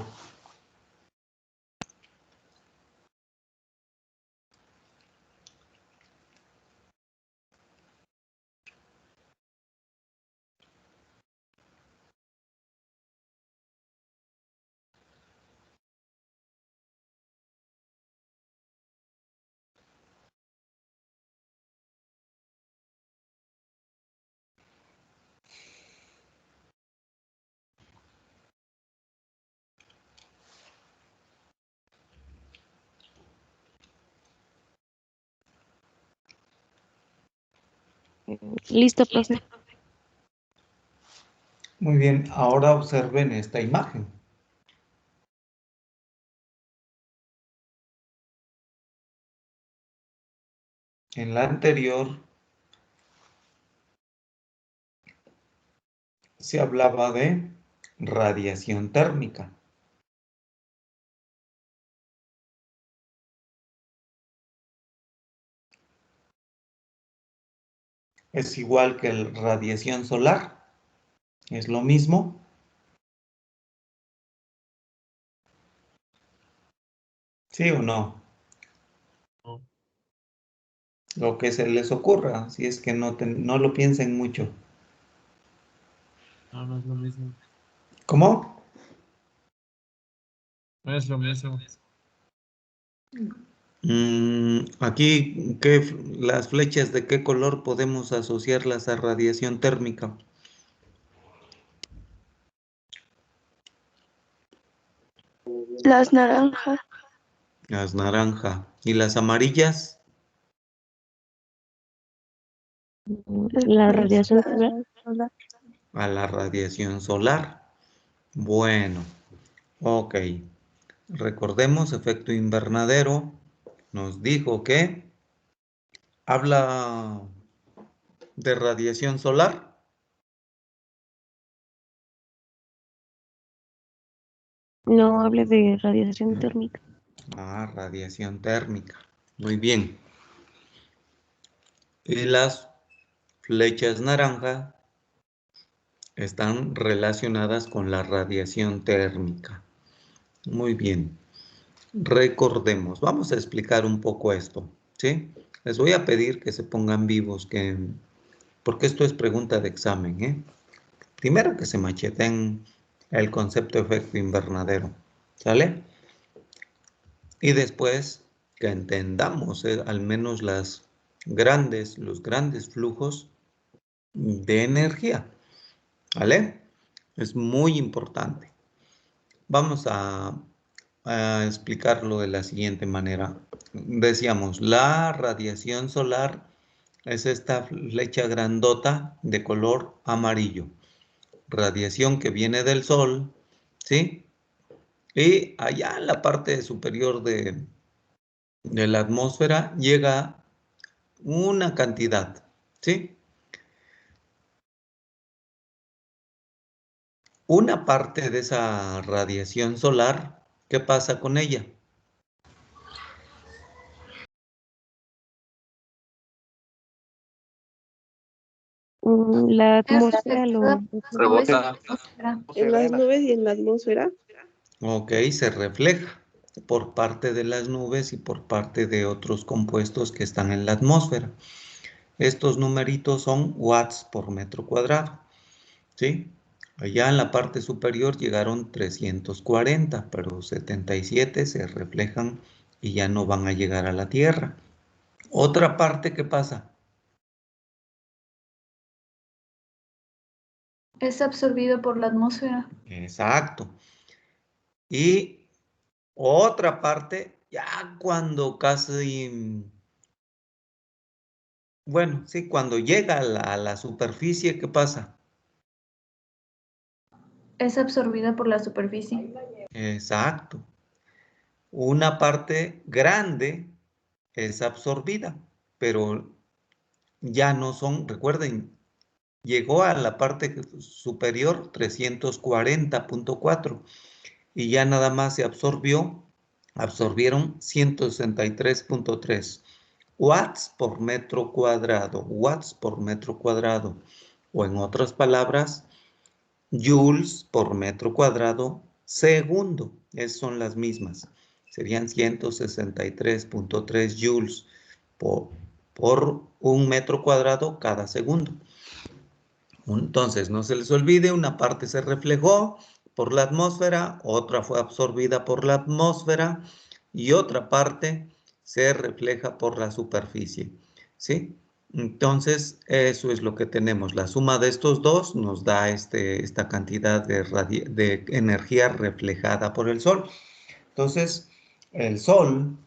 Listo, profe. Muy bien, ahora observen esta imagen. En la anterior se hablaba de radiación térmica. Es igual que la radiación solar. Es lo mismo. ¿Sí o no? No, Lo que se les ocurra, si es que no lo piensen mucho. no es lo mismo. ¿Cómo? Es lo mismo. Aquí, las flechas de qué color podemos asociarlas a radiación térmica? Las naranjas. Las naranja. ¿Y las amarillas? La radiación solar. A la radiación solar. Bueno, ok. Recordemos, efecto invernadero nos dijo que habla de radiación solar. No hable de radiación térmica. Radiación térmica. Muy bien. Y las flechas naranja están relacionadas con la radiación térmica. Muy bien. Recordemos, vamos a explicar un poco esto, ¿sí? Les voy a pedir que se pongan vivos, porque esto es pregunta de examen, ¿eh? Primero que se macheten el concepto de efecto invernadero, ¿sale? Y después que entendamos al menos los grandes flujos de energía, ¿vale? Es muy importante. Vamos a explicarlo de la siguiente manera. Decíamos, la radiación solar es esta flecha grandota de color amarillo. Radiación que viene del sol, ¿sí? Y allá en la parte superior de la atmósfera llega una cantidad, ¿sí? Una parte de esa radiación solar, ¿qué pasa con ella? La atmósfera lo Rebota. En las nubes y en la atmósfera. Ok, se refleja por parte de las nubes y por parte de otros compuestos que están en la atmósfera. Estos numeritos son watts por metro cuadrado, ¿sí? Allá en la parte superior llegaron 340, pero 77 se reflejan y ya no van a llegar a la Tierra. Otra parte, ¿qué pasa? Es absorbido por la atmósfera. Exacto. Y otra parte, ya cuando casi, bueno, sí, cuando llega a la superficie, ¿qué pasa? Es absorbida por la superficie. Exacto. Una parte grande es absorbida, pero ya no son, recuerden, llegó a la parte superior 340.4 y ya nada más se absorbieron 163.3 watts por metro cuadrado, o en otras palabras, joules por metro cuadrado segundo. Esas son las mismas. Serían 163.3 joules por un metro cuadrado cada segundo. Entonces, no se les olvide, una parte se reflejó por la atmósfera, otra fue absorbida por la atmósfera y otra parte se refleja por la superficie, ¿sí? Entonces, eso es lo que tenemos. La suma de estos dos nos da esta cantidad de energía reflejada por el Sol. Entonces, el Sol,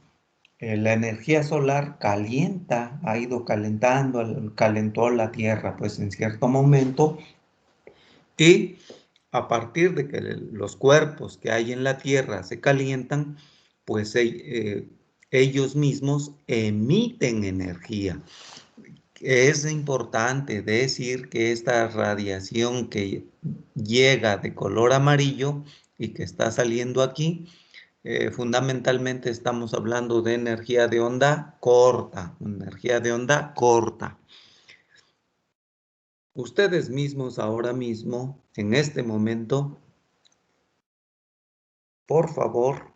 la energía solar calienta, ha ido calentando, calentó la Tierra, pues en cierto momento, y a partir de que los cuerpos que hay en la Tierra se calientan, pues ellos mismos emiten energía. Es importante decir que esta radiación que llega de color amarillo y que está saliendo aquí, fundamentalmente estamos hablando de energía de onda corta, Ustedes mismos ahora mismo, en este momento, por favor,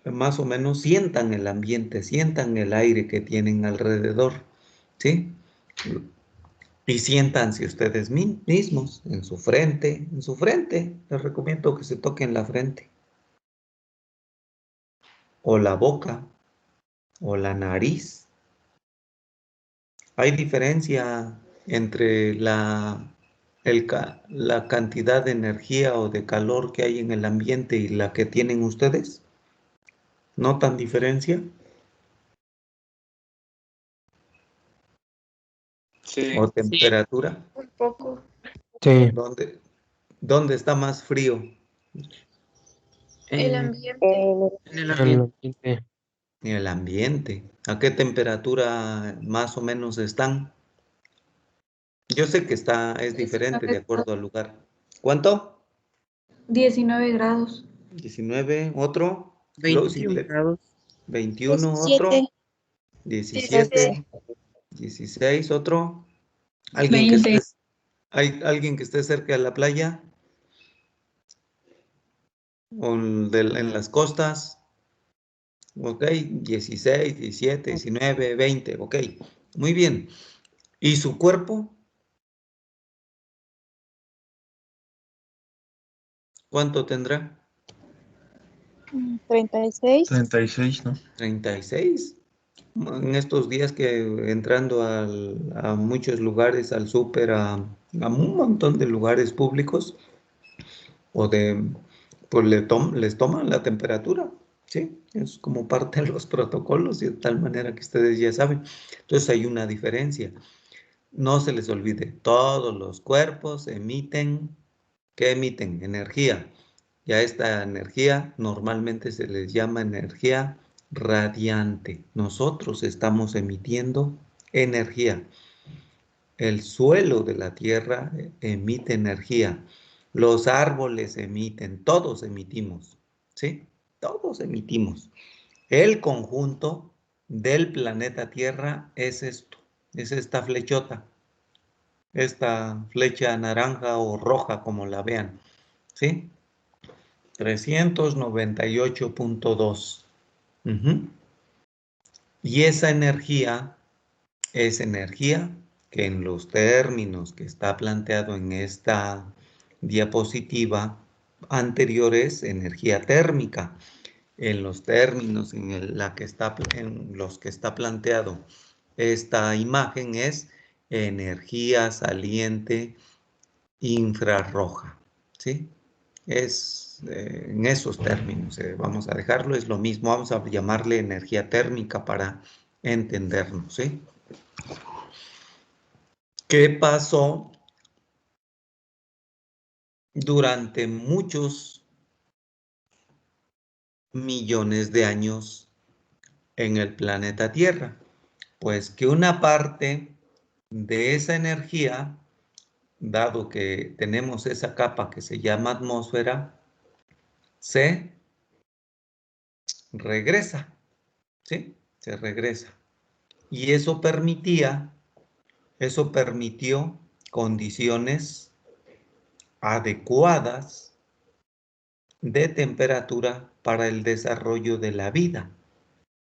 más o menos sientan el ambiente, sientan el aire que tienen alrededor, ¿sí? Y siéntanse ustedes mismos en su frente, en su frente. Les recomiendo que se toquen la frente. O la boca, o la nariz. Hay diferencia entre la cantidad de energía o de calor que hay en el ambiente y la que tienen ustedes. ¿Notan diferencia? Sí. ¿O temperatura? Un poco. Sí. ¿Dónde está más frío? El ambiente. En el ambiente. En el ambiente. ¿A qué temperatura más o menos están? Yo sé que es diferente de acuerdo al lugar. ¿Cuánto? 19 grados. 19, otro. 21 grados. 21, 17. otro. 17, 16, otro. ¿Alguien que 20. ¿Hay alguien que esté cerca de la playa? ¿O en las costas? Ok, 16, 17, 19, 20, ok. Muy bien. ¿Y su cuerpo? ¿Cuánto tendrá? 36. 36, ¿no? 36. En estos días que entrando a muchos lugares, al súper, a un montón de lugares públicos, pues les toman la temperatura, ¿sí? Es como parte de los protocolos y de tal manera que ustedes ya saben. Entonces hay una diferencia. No se les olvide, todos los cuerpos emiten, ¿qué emiten? Energía. Y a esta energía normalmente se les llama energía radiante. Nosotros estamos emitiendo energía. El suelo de la tierra emite energía. Los árboles emiten, todos emitimos, ¿sí? Todos emitimos. El conjunto del planeta Tierra es esto, es esta flechota, esta flecha naranja o roja como la vean, ¿sí? 398.2. Y esa energía es energía que en los términos que está planteado en esta diapositiva anterior es energía térmica. En los términos en los que está planteado esta imagen es energía saliente infrarroja, ¿sí? Es en esos términos, vamos a dejarlo, es lo mismo, vamos a llamarle energía térmica para entendernos, ¿sí? ¿Qué pasó durante muchos millones de años en el planeta Tierra? Pues que una parte de esa energía, dado que tenemos esa capa que se llama atmósfera, se regresa, ¿sí? Se regresa. Y eso permitió condiciones adecuadas de temperatura para el desarrollo de la vida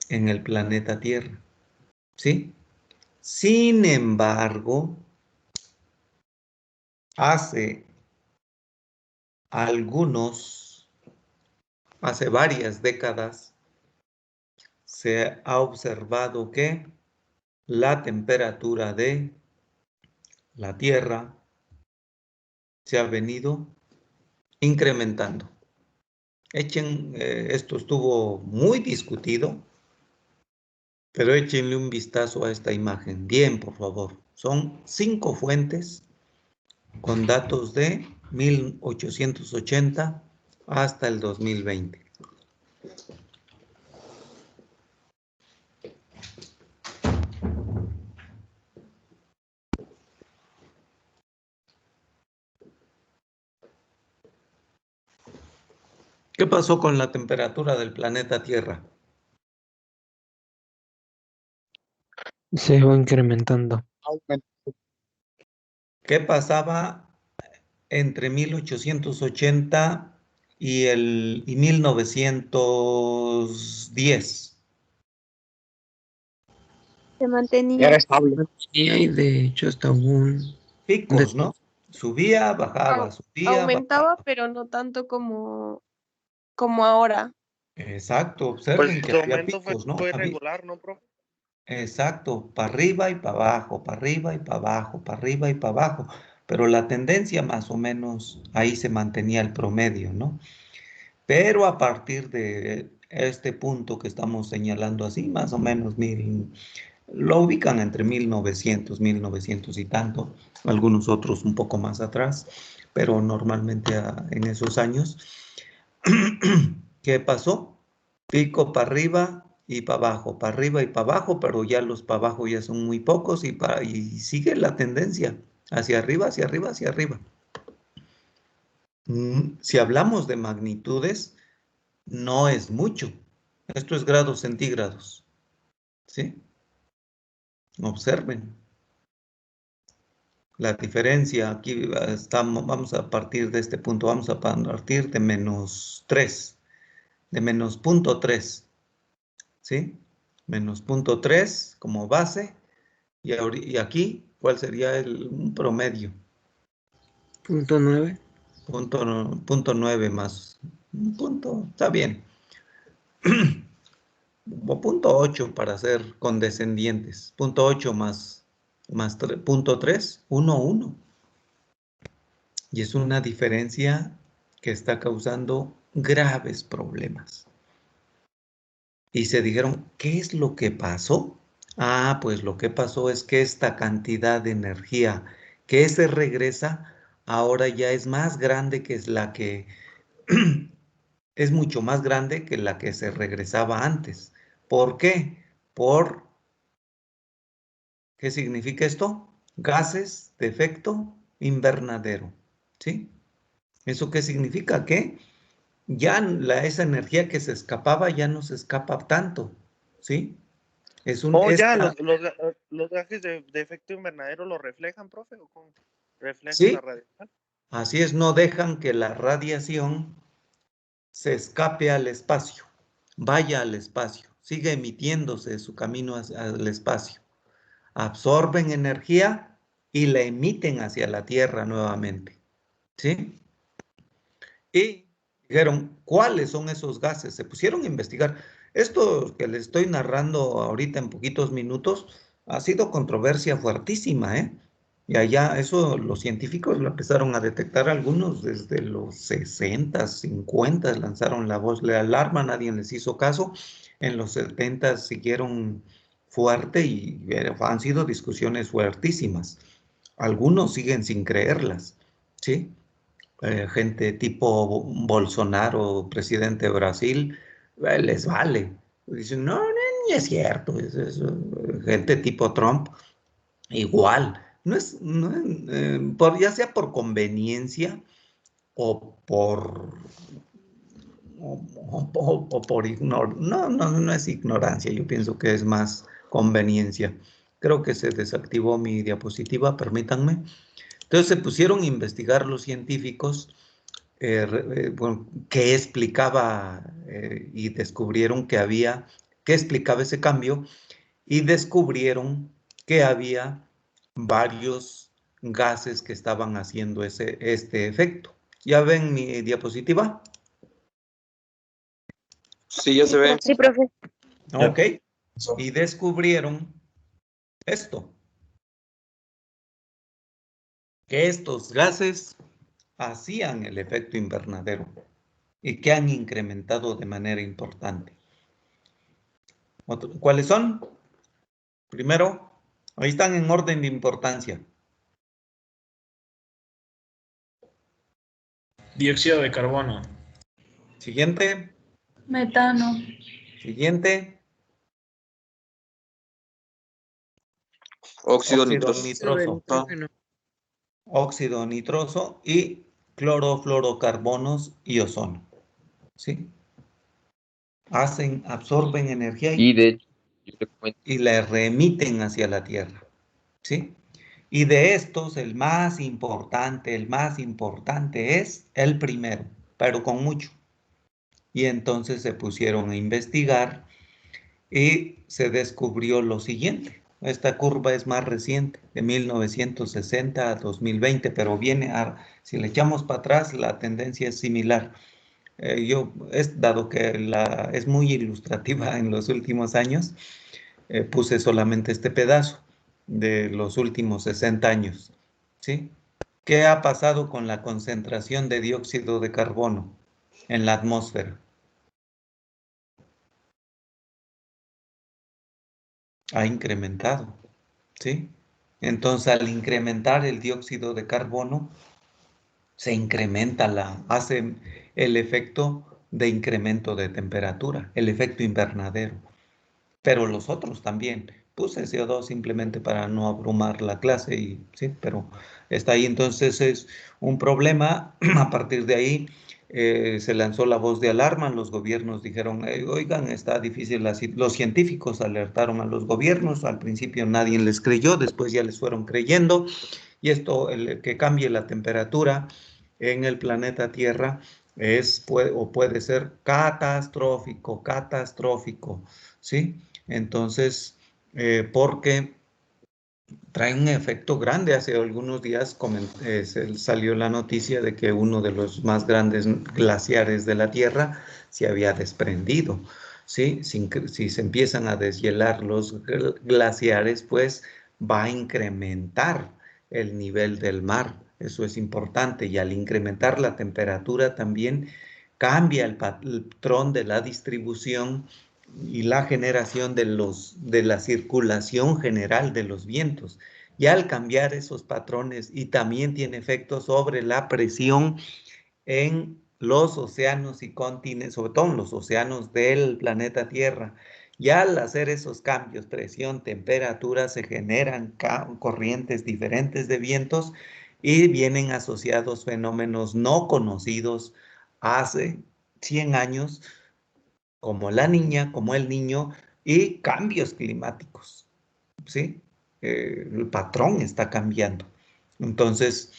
en el planeta Tierra, ¿sí? Sin embargo, hace varias décadas, se ha observado que la temperatura de la Tierra se ha venido incrementando. Esto estuvo muy discutido, pero échenle un vistazo a esta imagen. Bien, por favor. Son 5 fuentes con datos de 1880 hasta el 2020. ¿Qué pasó con la temperatura del planeta Tierra? Se va incrementando. ¿Qué pasaba entre 1880 y 1910? Se mantenía. Era estable. Y hay de hecho hasta un Picos, ¿no? Subía, bajaba, subía, Aumentaba, bajaba. pero no tanto como ahora. Exacto, Pues observen que su había aumento picos, ¿no? fue irregular, ¿no, profe? Exacto, para arriba y para abajo, para arriba y para abajo, para arriba y para abajo. Pero la tendencia más o menos ahí se mantenía el promedio, ¿no? Pero a partir de este punto que estamos señalando así, más o menos lo ubican entre 1900 y tanto, algunos otros un poco más atrás, pero normalmente en esos años. ¿Qué pasó? Pico para arriba y para abajo, para arriba y para abajo, pero ya los para abajo ya son muy pocos y sigue la tendencia hacia arriba, hacia arriba, hacia arriba. Si hablamos de magnitudes, no es mucho. Esto es grados centígrados. ¿Sí? Observen la diferencia. Aquí estamos, vamos a partir de este punto, vamos a partir de -3, de -0.3. ¿Sí? -0.3 como base. Y aquí, ¿cuál sería un promedio? .9. Punto 9 más. Un punto, está bien. O punto 8 para ser condescendientes. Punto 8 más punto 3, 1, 1. Y es una diferencia que está causando graves problemas. Y se dijeron, ¿qué es lo que pasó? Ah, pues lo que pasó es que esta cantidad de energía que se regresa ahora ya es más grande que es la que es mucho más grande que la que se regresaba antes. ¿Por qué? ¿Qué significa esto? Gases de efecto invernadero. ¿Sí? ¿Eso qué significa? Que ya esa energía que se escapaba ya no se escapa tanto. ¿Sí? Ya, los gases de efecto invernadero lo reflejan, profe, ¿o cómo? ¿Reflejan la Sí, radiación? así es, no dejan que la radiación se escape al espacio, vaya al espacio, sigue emitiéndose su camino al espacio. Absorben energía y la emiten hacia la Tierra nuevamente. ¿Sí? Y dijeron, ¿cuáles son esos gases? Se pusieron a investigar. Esto que les estoy narrando ahorita en poquitos minutos ha sido controversia fuertísima, ¿eh? Y allá eso los científicos lo empezaron a detectar algunos desde los 60, 50, lanzaron la voz de alarma, nadie les hizo caso. En los 70 siguieron fuerte y han sido discusiones fuertísimas. Algunos siguen sin creerlas, ¿sí? Gente tipo Bolsonaro, presidente de Brasil, les vale. Dicen, no, no, ni es cierto. Gente tipo Trump, igual. Ya sea por conveniencia o por ignorancia. No es ignorancia, yo pienso que es más conveniencia. Creo que se desactivó mi diapositiva, permítanme. Entonces se pusieron a investigar los científicos bueno, qué explicaba y descubrieron qué explicaba ese cambio y descubrieron que había varios gases que estaban haciendo este efecto. ¿Ya ven mi diapositiva? Sí, ya se ve. Sí, profe. Ok. Y descubrieron esto, que estos gases hacían el efecto invernadero y que han incrementado de manera importante. ¿Cuáles son? Primero, ahí están en orden de importancia. Dióxido de carbono. Siguiente. Metano. Siguiente. Óxido Óxido nitroso. nitroso. Nitrógeno. Óxido nitroso y clorofluorocarbonos y ozono. ¿Sí? Absorben energía Y de hecho, yo te cuento. y la remiten hacia la Tierra. ¿Sí? Y de estos, el más importante es el primero, pero con mucho. Y entonces se pusieron a investigar y se descubrió lo siguiente. Esta curva es más reciente, de 1960 a 2020, pero si le echamos para atrás, la tendencia es similar. Dado que es muy ilustrativa en los últimos años, puse solamente este pedazo de los últimos 60 años, ¿sí? ¿Qué ha pasado con la concentración de dióxido de carbono en la atmósfera? Ha incrementado, ¿sí? Entonces, al incrementar el dióxido de carbono, se incrementa hace el efecto de incremento de temperatura, el efecto invernadero. Pero los otros también. Puse CO2 simplemente para no abrumar la clase, sí, pero está ahí. Entonces es un problema. A partir de ahí se lanzó la voz de alarma. Los gobiernos dijeron, oigan, está difícil. Los científicos alertaron a los gobiernos. Al principio nadie les creyó, después ya les fueron creyendo. Y esto, que cambie la temperatura en el planeta Tierra, puede ser catastrófico, catastrófico, ¿sí? Entonces, porque trae un efecto grande. Hace algunos días salió la noticia de que uno de los más grandes glaciares de la Tierra se había desprendido, ¿sí? Si se empiezan a deshielar los glaciares, pues va a incrementar el nivel del mar. Eso es importante. Y al incrementar la temperatura también cambia el patrón de la distribución y la generación de la circulación general de los vientos. Y al cambiar esos patrones, y también tiene efectos sobre la presión en los océanos y continentes, sobre todo en los océanos del planeta Tierra. Y al hacer esos cambios, presión, temperatura, se generan corrientes diferentes de vientos y vienen asociados fenómenos no conocidos hace 100 años, como la niña, como el niño, y cambios climáticos, ¿sí? El patrón está cambiando. Entonces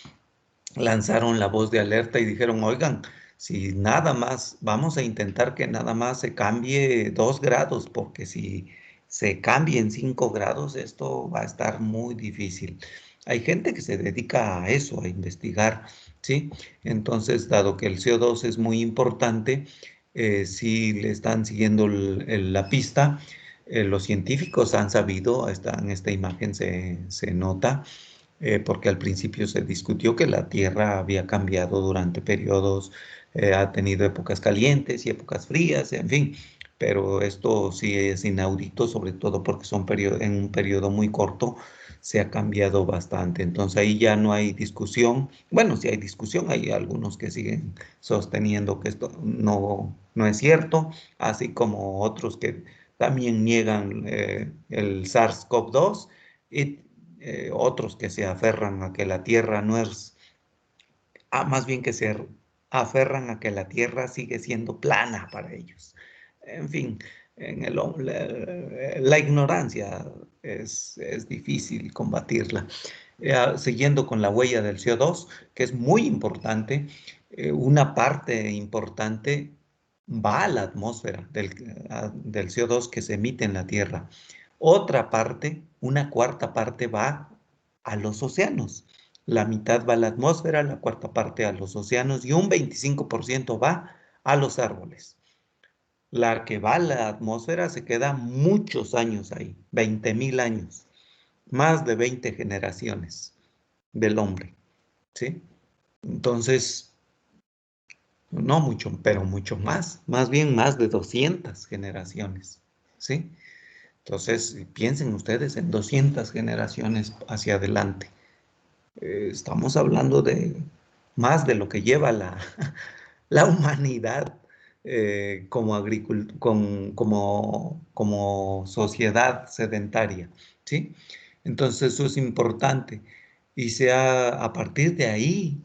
lanzaron la voz de alerta y dijeron, oigan, si nada más, vamos a intentar que nada más se cambie 2 grados, porque si se cambia en 5 grados, esto va a estar muy difícil. Hay gente que se dedica a eso, a investigar, ¿sí? Entonces, dado que el CO2 es muy importante, si le están siguiendo la pista, los científicos han sabido, en esta imagen se nota, porque al principio se discutió que la Tierra había cambiado durante periodos, ha tenido épocas calientes y épocas frías, en fin, pero esto sí es inaudito, sobre todo porque en un periodo muy corto se ha cambiado bastante. Entonces ahí ya no hay discusión. Bueno, sí hay discusión, hay algunos que siguen sosteniendo que esto no es cierto, así como otros que también niegan el SARS-CoV-2 y otros que se aferran a que la Tierra no es, más bien que se aferran a que la Tierra sigue siendo plana para ellos. En fin, la ignorancia es difícil combatirla. Siguiendo con la huella del CO2, que es muy importante, una parte importante va a la atmósfera del CO2 que se emite en la Tierra. Otra parte, una cuarta parte, va a los océanos. La mitad va a la atmósfera, la cuarta parte a los océanos y un 25% va a los árboles. La que va a la atmósfera se queda muchos años ahí, 20.000 años, más de 20 generaciones del hombre, ¿sí? Entonces, no mucho, pero mucho más bien más de 200 generaciones, ¿sí? Entonces, piensen ustedes en 200 generaciones hacia adelante. Estamos hablando de más de lo que lleva la humanidad como sociedad sedentaria, ¿sí? Entonces eso es importante. Y a partir de ahí,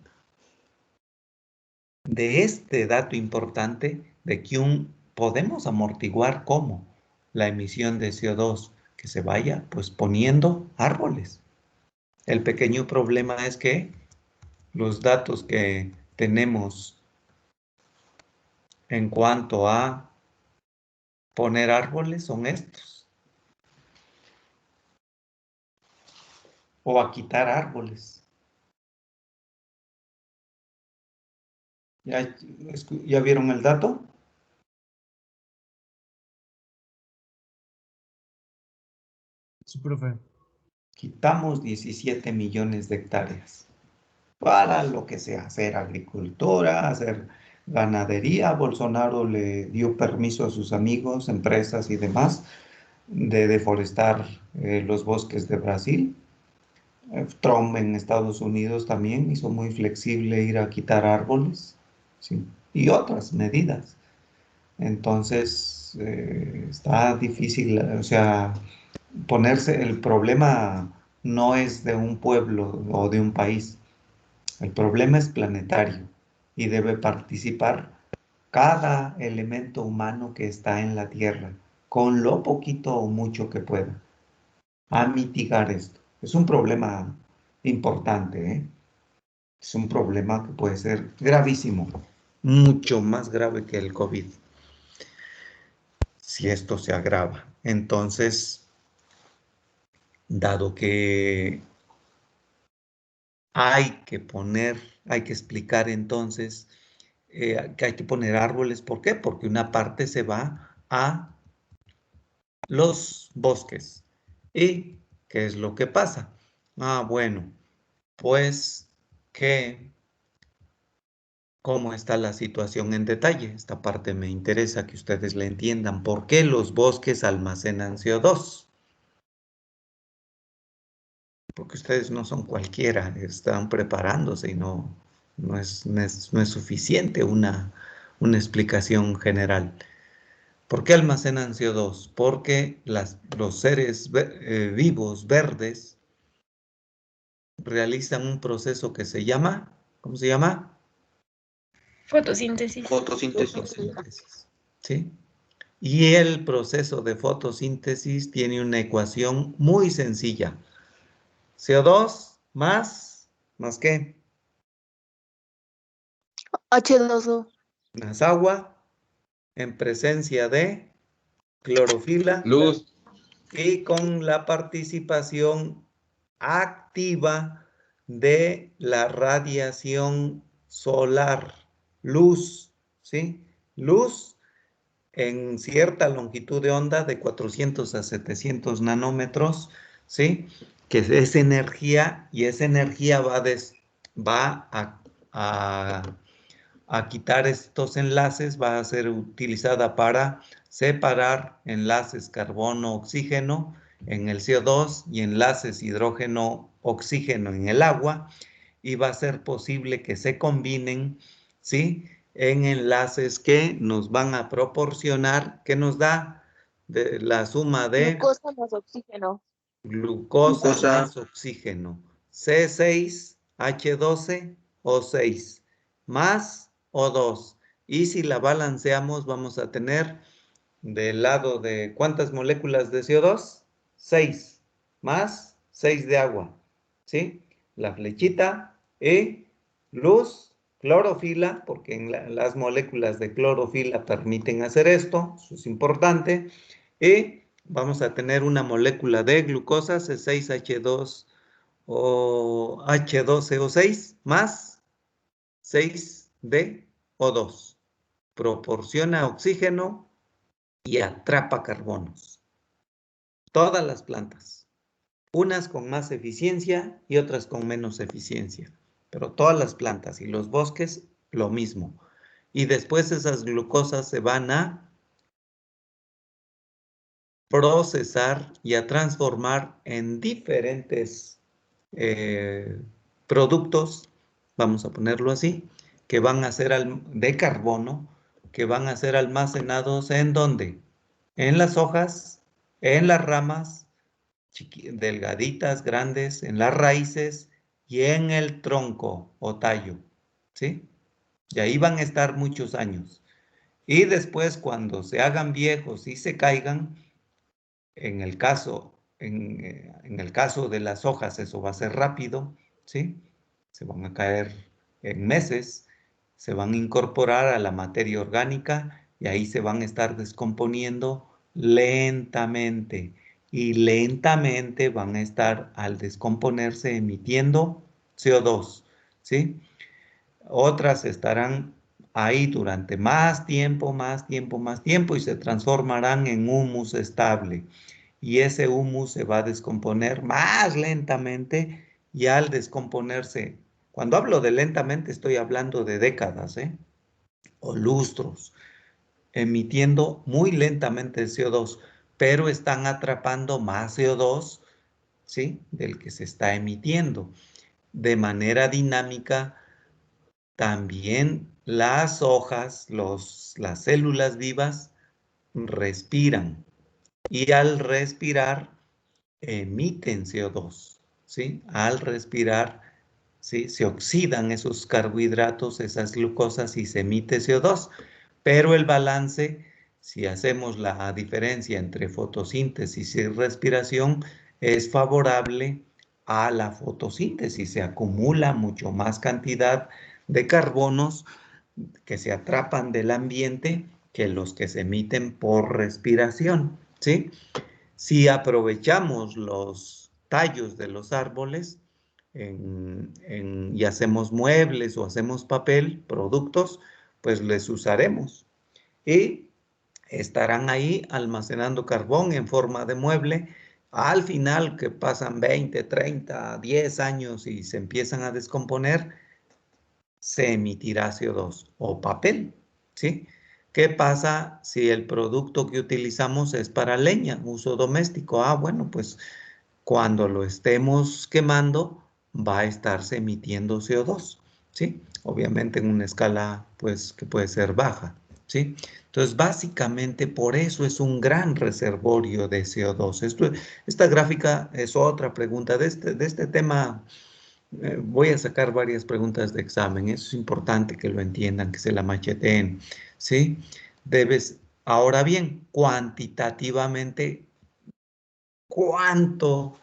de este dato importante, de que podemos amortiguar cómo la emisión de CO2, que se vaya pues poniendo árboles. El pequeño problema es que los datos que tenemos en cuanto a poner árboles son estos. o a quitar árboles. ¿Ya vieron el dato? Sí, profe. Quitamos 17 millones de hectáreas para lo que sea, hacer agricultura, hacer ganadería. Bolsonaro le dio permiso a sus amigos, empresas y demás de deforestar los bosques de Brasil. Trump en Estados Unidos también hizo muy flexible ir a quitar árboles, ¿sí? Y otras medidas. Entonces, está difícil, o sea, ponerse, el problema no es de un pueblo o de un país, el problema es planetario y debe participar cada elemento humano que está en la Tierra, con lo poquito o mucho que pueda, a mitigar esto. Es un problema importante, ¿eh? Es un problema que puede ser gravísimo, mucho más grave que el COVID, si esto se agrava. Entonces, dado que hay que explicar entonces que hay que poner árboles. ¿Por qué? Porque una parte se va a los bosques. ¿Y qué es lo que pasa? Ah, bueno, pues que cómo está la situación en detalle. Esta parte me interesa que ustedes la entiendan. ¿Por qué los bosques almacenan CO2? Porque ustedes no son cualquiera, están preparándose y no es suficiente una explicación general. ¿Por qué almacenan CO2? Porque los seres vivos verdes realizan un proceso que se llama, ¿cómo se llama? Fotosíntesis. Fotosíntesis, ¿sí? Y el proceso de fotosíntesis tiene una ecuación muy sencilla. CO2 ¿más qué? H2O. Más agua en presencia de clorofila Luz. y con la participación activa de la radiación solar, luz, ¿sí? Luz en cierta longitud de onda de 400 a 700 nanómetros, ¿sí? Que es energía y esa energía va a quitar estos enlaces, va a ser utilizada para separar enlaces carbono-oxígeno en el CO2 y enlaces hidrógeno-oxígeno en el agua, y va a ser posible que se combinen, ¿sí? En enlaces que nos van a proporcionar, que nos da la suma de Glucosa más oxígeno. glucosa más oxígeno, C6H12O6, más O2. Y si la balanceamos, vamos a tener del lado de ¿cuántas moléculas de CO2? 6, más 6 de agua, ¿sí? La flechita y luz, clorofila, porque las moléculas de clorofila permiten hacer esto, eso es importante, y vamos a tener una molécula de glucosa, C6H2 o H12O6, más 6 de O2. Proporciona oxígeno y atrapa carbonos. Todas las plantas, unas con más eficiencia y otras con menos eficiencia, pero todas las plantas y los bosques lo mismo. Y después esas glucosas se van a procesar y a transformar en diferentes productos, vamos a ponerlo así, que van a ser de carbono, que van a ser almacenados ¿en dónde? En las hojas, en las ramas, delgaditas, grandes, en las raíces y en el tronco o tallo, ¿sí? Y ahí van a estar muchos años. Y después, cuando se hagan viejos y se caigan, en el caso de las hojas, eso va a ser rápido, ¿sí? Se van a caer en meses, se van a incorporar a la materia orgánica y ahí se van a estar descomponiendo lentamente. y lentamente van a estar al descomponerse emitiendo CO2, ¿sí? Otras estarán ahí durante más tiempo, más tiempo, más tiempo y se transformarán en humus estable. Y ese humus se va a descomponer más lentamente y al descomponerse, cuando hablo de lentamente estoy hablando de décadas, o lustros, emitiendo muy lentamente el CO2, pero están atrapando más CO2, ¿sí? Del que se está emitiendo. De manera dinámica, también las hojas, las células vivas, respiran y al respirar emiten CO2, ¿sí? Al respirar, ¿sí? Se oxidan esos carbohidratos, esas glucosas y se emite CO2. Pero el balance, si hacemos la diferencia entre fotosíntesis y respiración, es favorable a la fotosíntesis. Se acumula mucho más cantidad de carbonos que se atrapan del ambiente que los que se emiten por respiración, ¿sí? Si aprovechamos los tallos de los árboles y hacemos muebles o hacemos papel, productos, pues les usaremos y estarán ahí almacenando carbón en forma de mueble. Al final, que pasan 20, 30, 10 años y se empiezan a descomponer, se emitirá CO2 o papel, ¿sí? ¿Qué pasa si el producto que utilizamos es para leña, uso doméstico? Ah, bueno, pues cuando lo estemos quemando va a estarse emitiendo CO2, ¿sí? Obviamente en una escala, pues, que puede ser baja, ¿sí? Entonces, básicamente por eso es un gran reservorio de CO2. Esta gráfica es otra pregunta de este tema. Voy a sacar varias preguntas de examen. Eso es importante que lo entiendan, que se la macheteen, ¿sí? Ahora bien, cuantitativamente, ¿cuánto,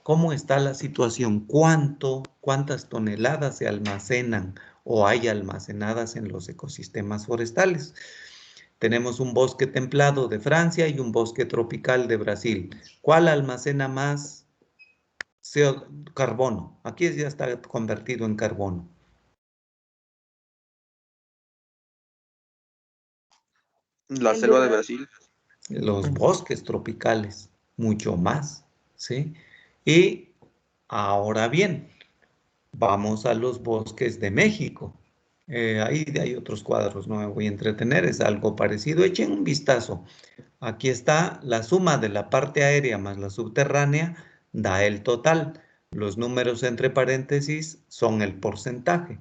cómo está la situación? ¿Cuántas toneladas se almacenan o hay almacenadas en los ecosistemas forestales? Tenemos un bosque templado de Francia y un bosque tropical de Brasil. ¿Cuál almacena más carbono? Aquí ya está convertido en carbono. La selva de Brasil. Los bosques tropicales, mucho más, ¿sí? Y ahora bien, vamos a los bosques de México. Ahí hay otros cuadros, no me voy a entretener, es algo parecido. Echen un vistazo. Aquí está la suma de la parte aérea más la subterránea, da el total. Los números entre paréntesis son el porcentaje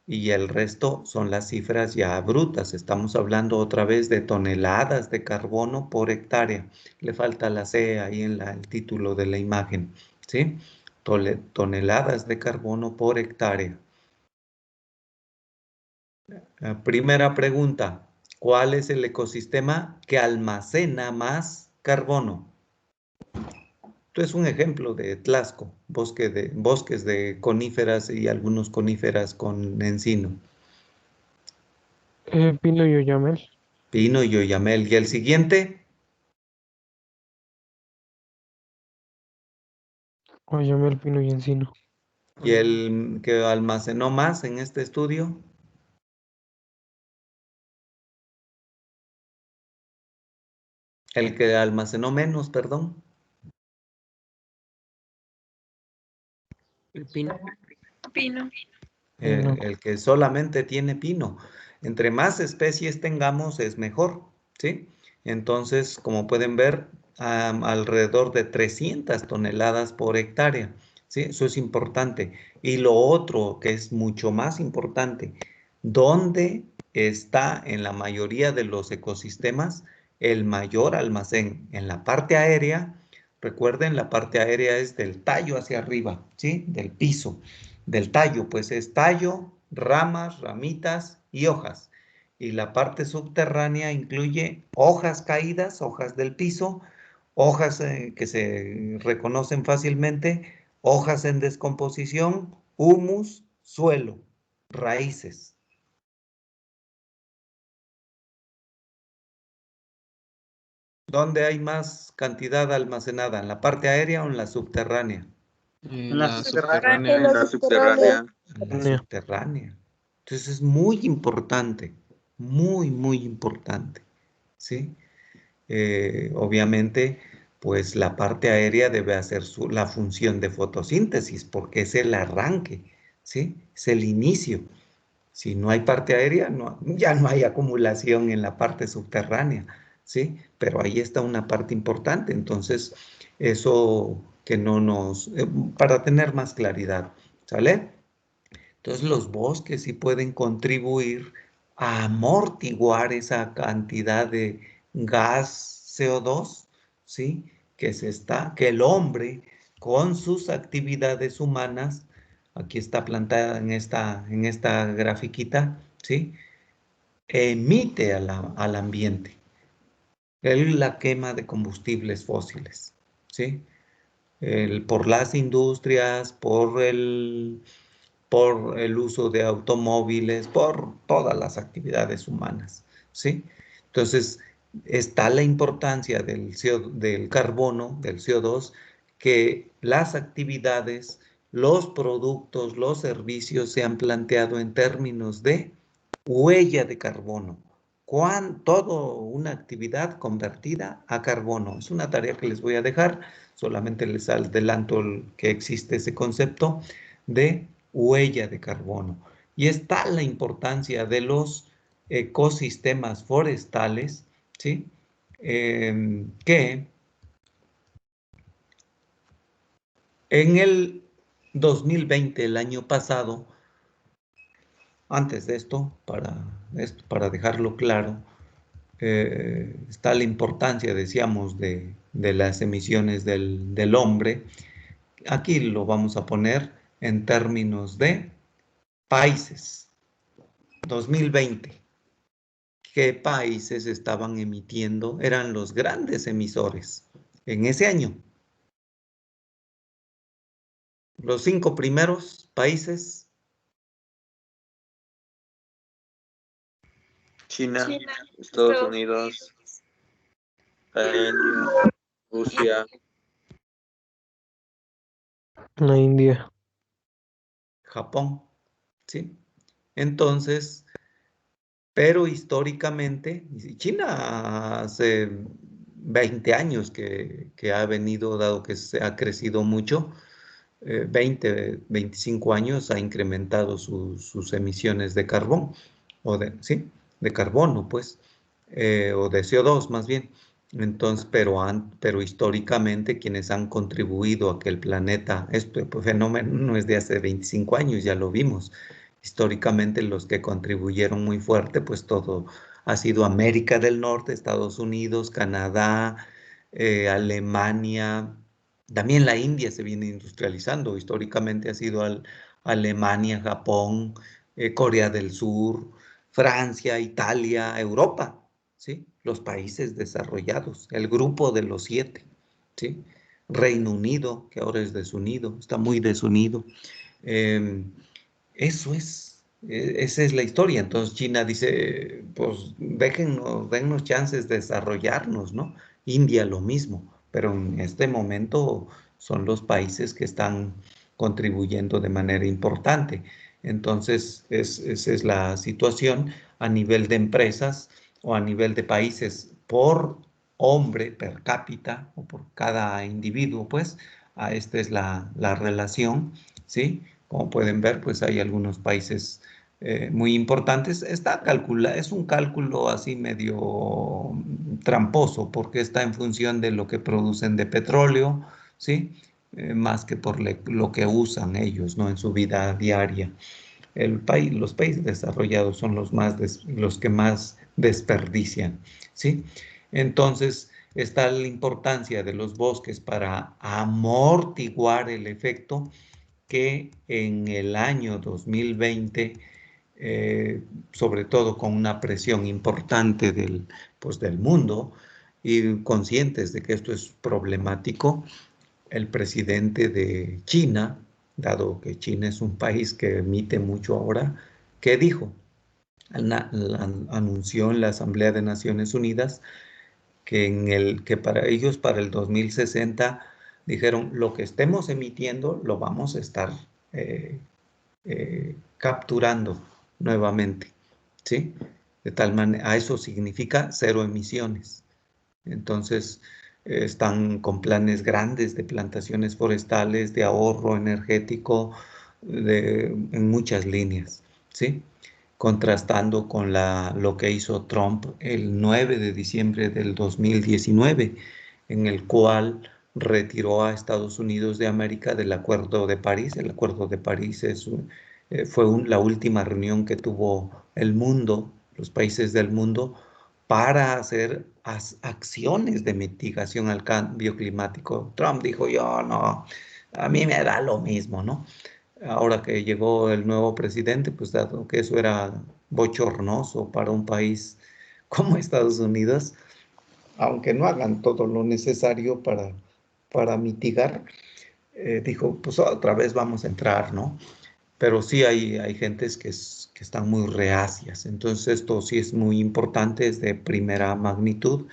y el resto son las cifras ya brutas. Estamos hablando otra vez de toneladas de carbono por hectárea. Le falta la C ahí en el título de la imagen, ¿sí? Toneladas de carbono por hectárea. Primera pregunta, ¿cuál es el ecosistema que almacena más carbono? Esto es un ejemplo de Tlaxco, bosques de coníferas y algunos coníferas con encino. Pino y Oyamel. Pino y oyamel. ¿Y el siguiente? Oyamel, pino y encino. ¿Y el que almacenó más en este estudio? El que almacenó menos, perdón. El pino. Pino. Pino. El que solamente tiene pino. Entre más especies tengamos es mejor, ¿sí? Entonces, como pueden ver, alrededor de 300 toneladas por hectárea, ¿sí? Eso es importante. Y lo otro que es mucho más importante, ¿dónde está en la mayoría de los ecosistemas el mayor almacén? En la parte aérea. Recuerden, la parte aérea es del tallo hacia arriba, ¿sí? Del piso. Del tallo, pues es tallo, ramas, ramitas y hojas. Y la parte subterránea incluye hojas caídas, hojas del piso, hojas que se reconocen fácilmente, hojas en descomposición, humus, suelo, raíces. ¿Dónde hay más cantidad almacenada? ¿En la parte aérea o en la subterránea? En la La subterránea. En la subterránea. En la Subterránea. subterránea. Entonces es muy importante, muy importante, ¿sí? Obviamente, pues la parte aérea debe hacer la función de fotosíntesis porque es el arranque, ¿sí? Es el inicio. Si no hay parte aérea, ya no hay acumulación en la parte subterránea, ¿sí? Pero ahí está una parte importante. Entonces, eso que no nos, para tener más claridad, ¿sale? Entonces, los bosques sí pueden contribuir a amortiguar esa cantidad de gas CO2, ¿sí? Que el hombre con sus actividades humanas, aquí está plantada en esta grafiquita, ¿sí? Emite al ambiente. La quema de combustibles fósiles, ¿sí? Por las industrias, por el uso de automóviles, por todas las actividades humanas, ¿sí? Entonces, está la importancia del carbono, del CO2, que las actividades, los productos, los servicios se han planteado en términos de huella de carbono. Todo una actividad convertida a carbono. Es una tarea que les voy a dejar, solamente les adelanto que existe ese concepto de huella de carbono. Y está la importancia de los ecosistemas forestales, ¿sí? Que en el 2020, el año pasado, antes de para dejarlo claro, está la importancia, decíamos, de las emisiones del hombre. Aquí lo vamos a poner en términos de países. 2020. ¿Qué países estaban emitiendo? Eran los grandes emisores en ese año. Los 5 primeros países. China, Estados Unidos, la India, Rusia, La India. Japón, ¿sí? Entonces, pero históricamente, China hace 20 años que ha venido, dado que se ha crecido mucho, 20, 25 años ha incrementado sus emisiones de carbón, sí, de carbono, pues, o de CO2 más bien. Entonces, pero históricamente quienes han contribuido a que el planeta, este fenómeno no es de hace 25 años, ya lo vimos. Históricamente los que contribuyeron muy fuerte, pues todo ha sido América del Norte, Estados Unidos, Canadá, Alemania, también la India se viene industrializando. Históricamente ha sido Alemania, Japón, Corea del Sur, Francia, Italia, Europa, ¿sí? Los países desarrollados, el grupo de los 7, ¿sí? Reino Unido, que ahora es desunido, está muy desunido. Eso esa es la historia. Entonces China dice, pues dennos chances de desarrollarnos, ¿no? India lo mismo, pero en este momento son los países que están contribuyendo de manera importante. Entonces, esa es la situación a nivel de empresas o a nivel de países por hombre per cápita o por cada individuo, pues, esta es la relación, ¿sí? Como pueden ver, pues hay algunos países muy importantes. Es un cálculo así medio tramposo porque está en función de lo que producen de petróleo, ¿sí? Más que por lo que usan ellos, ¿no? En su vida diaria. Los países desarrollados son los que más desperdician, ¿sí? Entonces, está la importancia de los bosques para amortiguar el efecto que en el año 2020, sobre todo con una presión importante del mundo y conscientes de que esto es problemático, el presidente de China, dado que China es un país que emite mucho ahora, ¿qué dijo? Anunció en la Asamblea de Naciones Unidas que para ellos, para el 2060, dijeron, lo que estemos emitiendo lo vamos a estar capturando nuevamente, ¿sí? De tal manera, eso significa 0 emisiones. Entonces, están con planes grandes de plantaciones forestales, de ahorro energético, en muchas líneas, ¿sí? Contrastando con lo que hizo Trump el 9 de diciembre del 2019, en el cual retiró a Estados Unidos de América del Acuerdo de París. El Acuerdo de París fue la última reunión que tuvo el mundo, los países del mundo, para hacer acciones de mitigación al cambio climático. Trump dijo, yo no, a mí me da lo mismo, ¿no? Ahora que llegó el nuevo presidente, pues dado que eso era bochornoso para un país como Estados Unidos, aunque no hagan todo lo necesario para mitigar, dijo, pues otra vez vamos a entrar, ¿no? Pero sí hay gentes que están muy reacias. Entonces esto sí es muy importante, es de primera magnitud.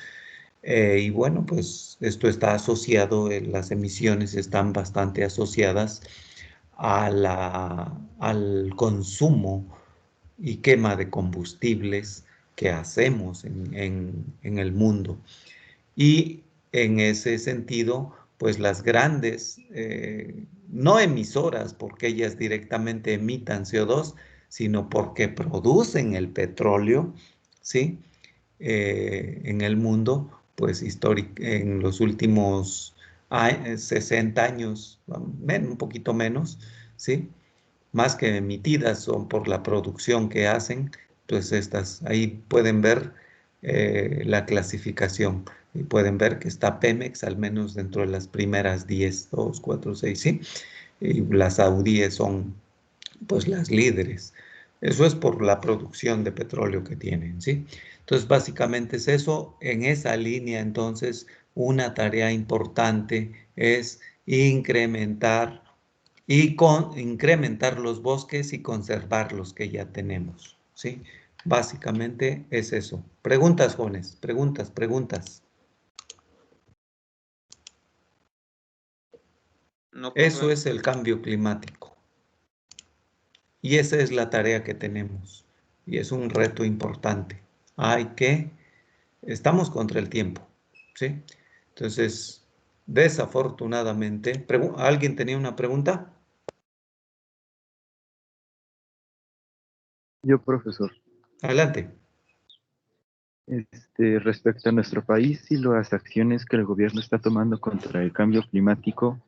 Y bueno, pues esto está asociado, las emisiones están bastante asociadas al consumo y quema de combustibles que hacemos en el mundo. Y en ese sentido, pues las grandes, no emisoras porque ellas directamente emitan CO2, sino porque producen el petróleo, ¿sí? En el mundo, pues en los últimos 60 años, un poquito menos, ¿sí? Más que emitidas son por la producción que hacen, pues ahí pueden ver la clasificación y pueden ver que está Pemex al menos dentro de las primeras 10, 2, 4, 6, ¿sí? Y las saudíes son pues las líderes. Eso es por la producción de petróleo que tienen, ¿sí? Entonces, básicamente es eso. En esa línea, entonces, una tarea importante es incrementar incrementar los bosques y conservar los que ya tenemos, ¿sí? Básicamente es eso. Preguntas, jóvenes, preguntas. No, Eso profe. es el cambio climático. Y esa es la tarea que tenemos. Y es un reto importante. Estamos contra el tiempo, ¿sí? Entonces, desafortunadamente, ¿alguien tenía una pregunta? Yo, profesor. Adelante. Respecto a nuestro país y las acciones que el gobierno está tomando contra el cambio climático,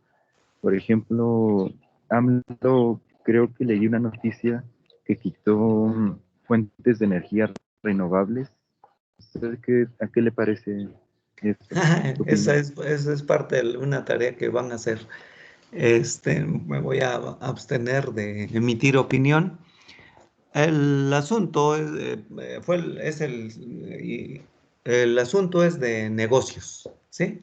por ejemplo, AMLO, creo que leí una noticia que quitó fuentes de energía renovables. ¿A qué le parece esto? Esa es parte de una tarea que van a hacer. Me voy a abstener de emitir opinión. El asunto el asunto es de negocios, ¿sí?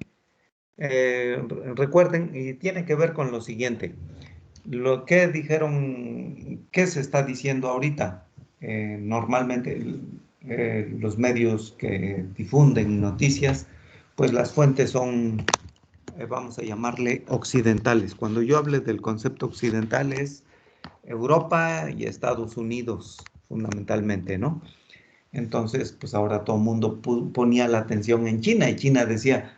Recuerden, y tiene que ver con lo siguiente. Lo que dijeron, ¿qué se está diciendo ahorita? Normalmente los medios que difunden noticias, pues las fuentes son, vamos a llamarle occidentales. Cuando yo hable del concepto occidental es Europa y Estados Unidos, fundamentalmente, ¿no? Entonces, pues ahora todo el mundo ponía la atención en China y China decía,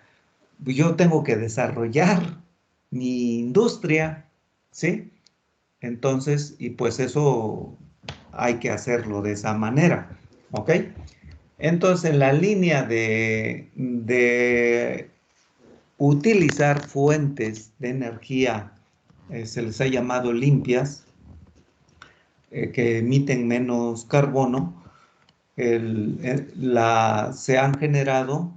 yo tengo que desarrollar mi industria, ¿sí? Entonces, y pues eso hay que hacerlo de esa manera, ¿ok? Entonces, en la línea de utilizar fuentes de energía, se les ha llamado limpias, que emiten menos carbono, se han generado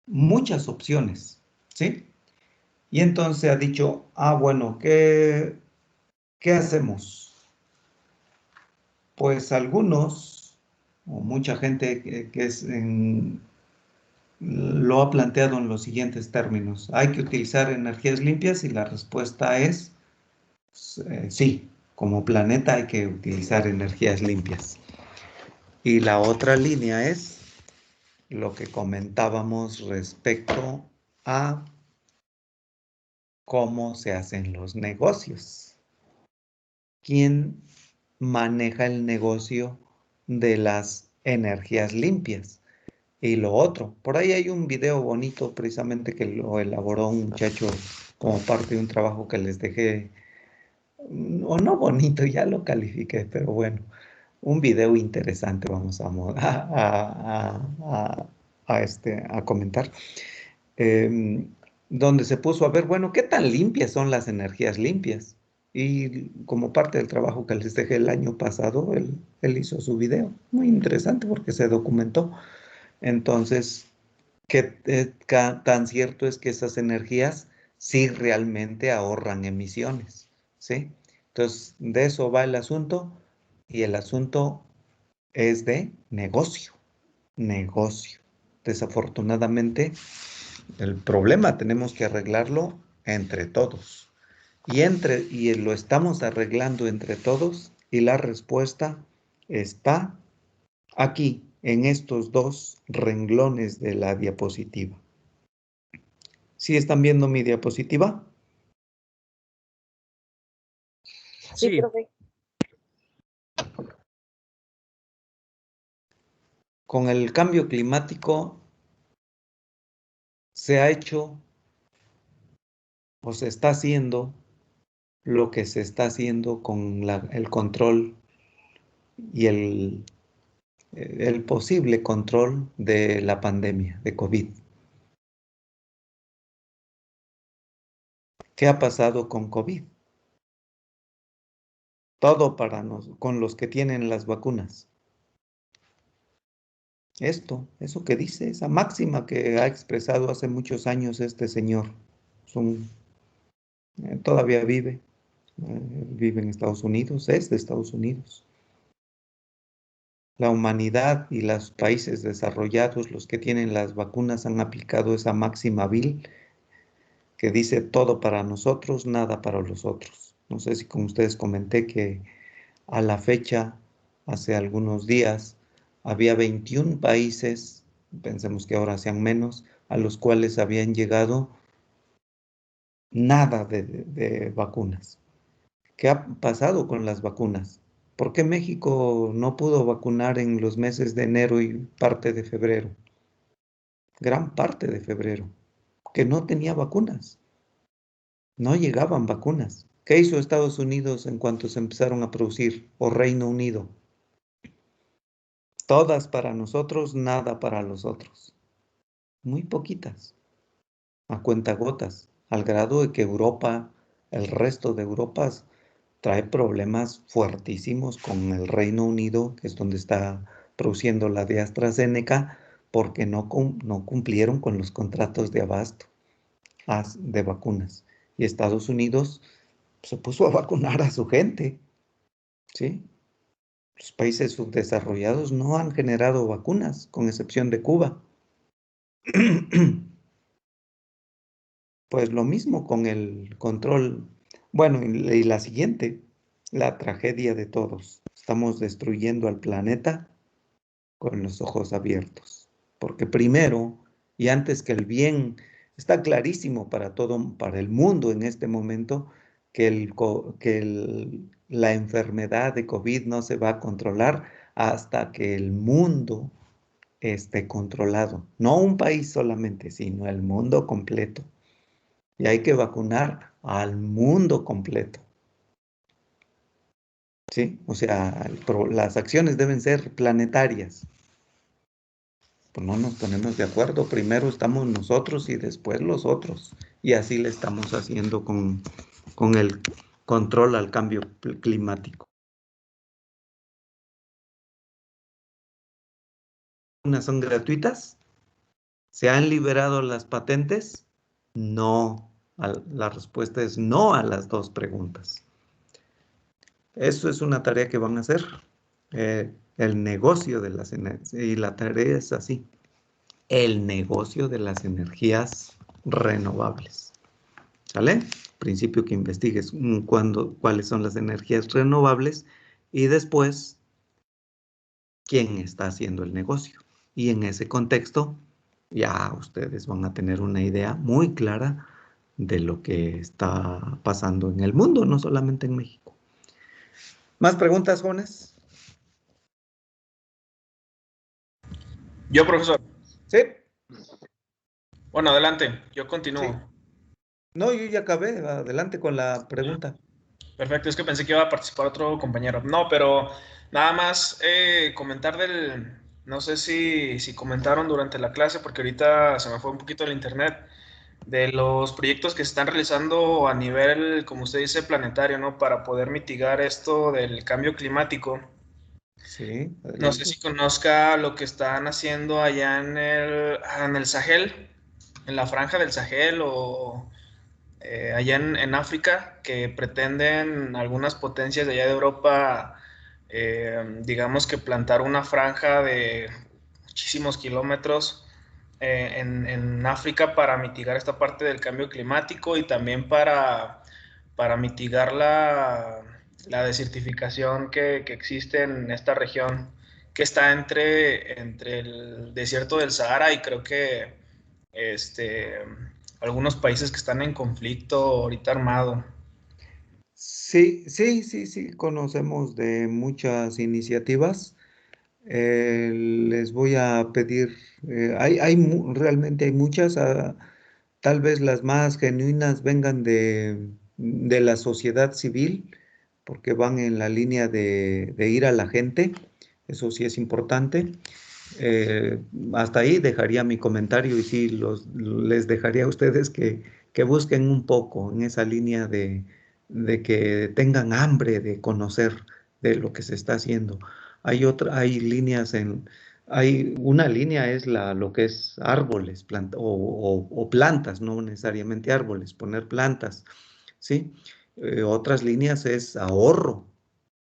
muchas opciones, ¿sí? Y entonces ha dicho, bueno, ¿qué hacemos? Pues algunos, o mucha gente lo ha planteado en los siguientes términos. ¿Hay que utilizar energías limpias? Y la respuesta es sí, como planeta hay que utilizar energías limpias. Y la otra línea es lo que comentábamos respecto a cómo se hacen los negocios. ¿Quién maneja el negocio de las energías limpias? Y lo otro, por ahí hay un video bonito precisamente que lo elaboró un muchacho como parte de un trabajo que les dejé, o no bonito, ya lo califiqué, pero bueno, un video interesante vamos a comentar, donde se puso a ver, bueno, ¿qué tan limpias son las energías limpias? Y como parte del trabajo que les dejé el año pasado, él hizo su video, muy interesante porque se documentó. Entonces, ¿qué tan cierto es que esas energías sí realmente ahorran emisiones? ¿Sí? Entonces, de eso va el asunto, y el asunto es de negocio. Negocio. Desafortunadamente, el problema tenemos que arreglarlo entre todos. Y lo estamos arreglando entre todos, y la respuesta está aquí, en estos dos renglones de la diapositiva. ¿Sí están viendo mi diapositiva? Sí, profe. Con el cambio climático se ha hecho o se está haciendo lo que se está haciendo con el control y el posible control de la pandemia de COVID. ¿Qué ha pasado con COVID? Todo con los que tienen las vacunas. Eso que dice, esa máxima que ha expresado hace muchos años este señor, todavía vive en Estados Unidos, es de Estados Unidos. La humanidad y los países desarrollados, los que tienen las vacunas, han aplicado esa máxima vil que dice todo para nosotros, nada para los otros. No sé si con ustedes comenté que a la fecha, hace algunos días, había 21 países, pensemos que ahora sean menos, a los cuales habían llegado nada de vacunas. ¿Qué ha pasado con las vacunas? ¿Por qué México no pudo vacunar en los meses de enero y parte de febrero? Gran parte de febrero, que no tenía vacunas. No llegaban vacunas. ¿Qué hizo Estados Unidos en cuanto se empezaron a producir? ¿O Reino Unido? Todas para nosotros, nada para los otros. Muy poquitas, a cuentagotas, al grado de que Europa, el resto de Europa, trae problemas fuertísimos con el Reino Unido, que es donde está produciendo la de AstraZeneca, porque no cumplieron con los contratos de abasto de vacunas. Y Estados Unidos se puso a vacunar a su gente, ¿sí? Los países subdesarrollados no han generado vacunas, con excepción de Cuba. Pues lo mismo con el control. Bueno, y la siguiente, la tragedia de todos. Estamos destruyendo al planeta con los ojos abiertos. Porque primero, y antes que el bien, está clarísimo para el mundo en este momento, que la enfermedad de COVID no se va a controlar hasta que el mundo esté controlado. No un país solamente, sino el mundo completo. Y hay que vacunar al mundo completo. ¿Sí? O sea, las acciones deben ser planetarias. Pues no nos ponemos de acuerdo. Primero estamos nosotros y después los otros. Y así le estamos haciendo con el control al cambio climático. ¿Unas son gratuitas? ¿Se han liberado las patentes? No. La respuesta es no a las dos preguntas. Eso es una tarea que van a hacer. El negocio de las energías. Y la tarea es así. El negocio de las energías renovables. ¿Sale? Principio que investigues cuáles son las energías renovables y después quién está haciendo el negocio. Y en ese contexto ya ustedes van a tener una idea muy clara de lo que está pasando en el mundo, no solamente en México. ¿Más preguntas, jóvenes? Yo, profesor. Sí. Bueno, adelante, yo continúo. Sí. No, yo ya acabé, adelante con la pregunta. Perfecto, es que pensé que iba a participar otro compañero. No, pero nada más comentar no sé si comentaron durante la clase, porque ahorita se me fue un poquito el internet, de los proyectos que se están realizando a nivel, como usted dice, planetario, ¿no? Para poder mitigar esto del cambio climático. Sí, No sé si conozca lo que están haciendo allá en el Sahel, en la franja del Sahel o allá en África, que pretenden algunas potencias de allá de Europa, digamos que plantar una franja de muchísimos kilómetros en África para mitigar esta parte del cambio climático y también para mitigar la desertificación que existe en esta región que está entre el desierto del Sahara y creo que algunos países que están en conflicto ahorita armado. Sí, conocemos de muchas iniciativas. Les voy a pedir, realmente hay muchas, tal vez las más genuinas vengan de la sociedad civil, porque van en la línea de ir a la gente, eso sí es importante. Hasta ahí dejaría mi comentario y sí, les dejaría a ustedes que busquen un poco en esa línea de que tengan hambre de conocer de lo que se está haciendo. Hay líneas hay una línea es lo que es árboles o plantas, no necesariamente árboles, poner plantas, ¿sí? Otras líneas es ahorro,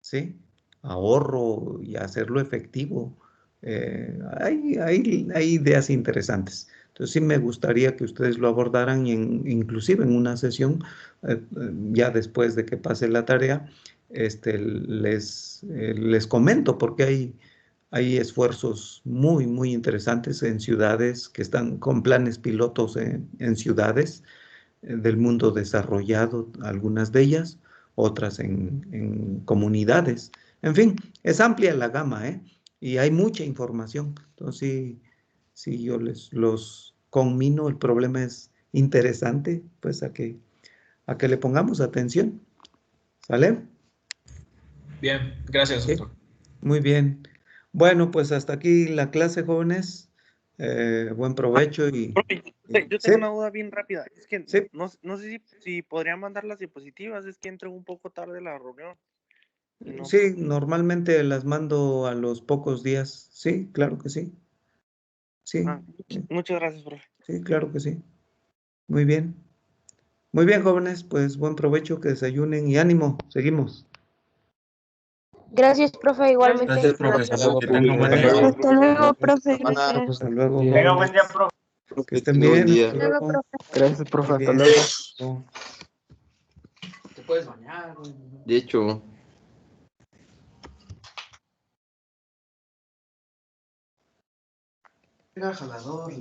¿sí? Ahorro y hacerlo efectivo. Hay ideas interesantes. Entonces sí me gustaría que ustedes lo abordaran inclusive en una sesión, ya después de que pase la tarea, les comento porque hay esfuerzos muy, muy interesantes en ciudades que están con planes pilotos en ciudades del mundo desarrollado, algunas de ellas, otras en comunidades. En fin, es amplia la gama, ¿eh? Y hay mucha información. Entonces, si yo los conmino, el problema es interesante, pues a que le pongamos atención. ¿Sale? Bien, gracias, Sí. doctor. Muy bien. Bueno, pues hasta aquí la clase, jóvenes. Buen provecho y... Yo Sí, tengo una duda bien rápida. Es que sí. no sé si podría mandar las diapositivas. Es que entro un poco tarde a la reunión. Y no, Sí, normalmente las mando a los pocos días. Sí, claro que sí. Sí, muchas gracias, profe. sí, claro que sí. Muy bien. Muy bien, jóvenes, pues buen provecho, que desayunen y ánimo. Seguimos. Gracias, profe, igualmente. Gracias, profe. Que tenga un buen día. Hasta luego, profe. Gracias. Hasta luego. Tenga jóvenes. profe. Que estén bien. día. Hasta luego. Gracias, profe. Muy Hasta bien. luego. Te puedes bañar, güey. De hecho. Era jalador.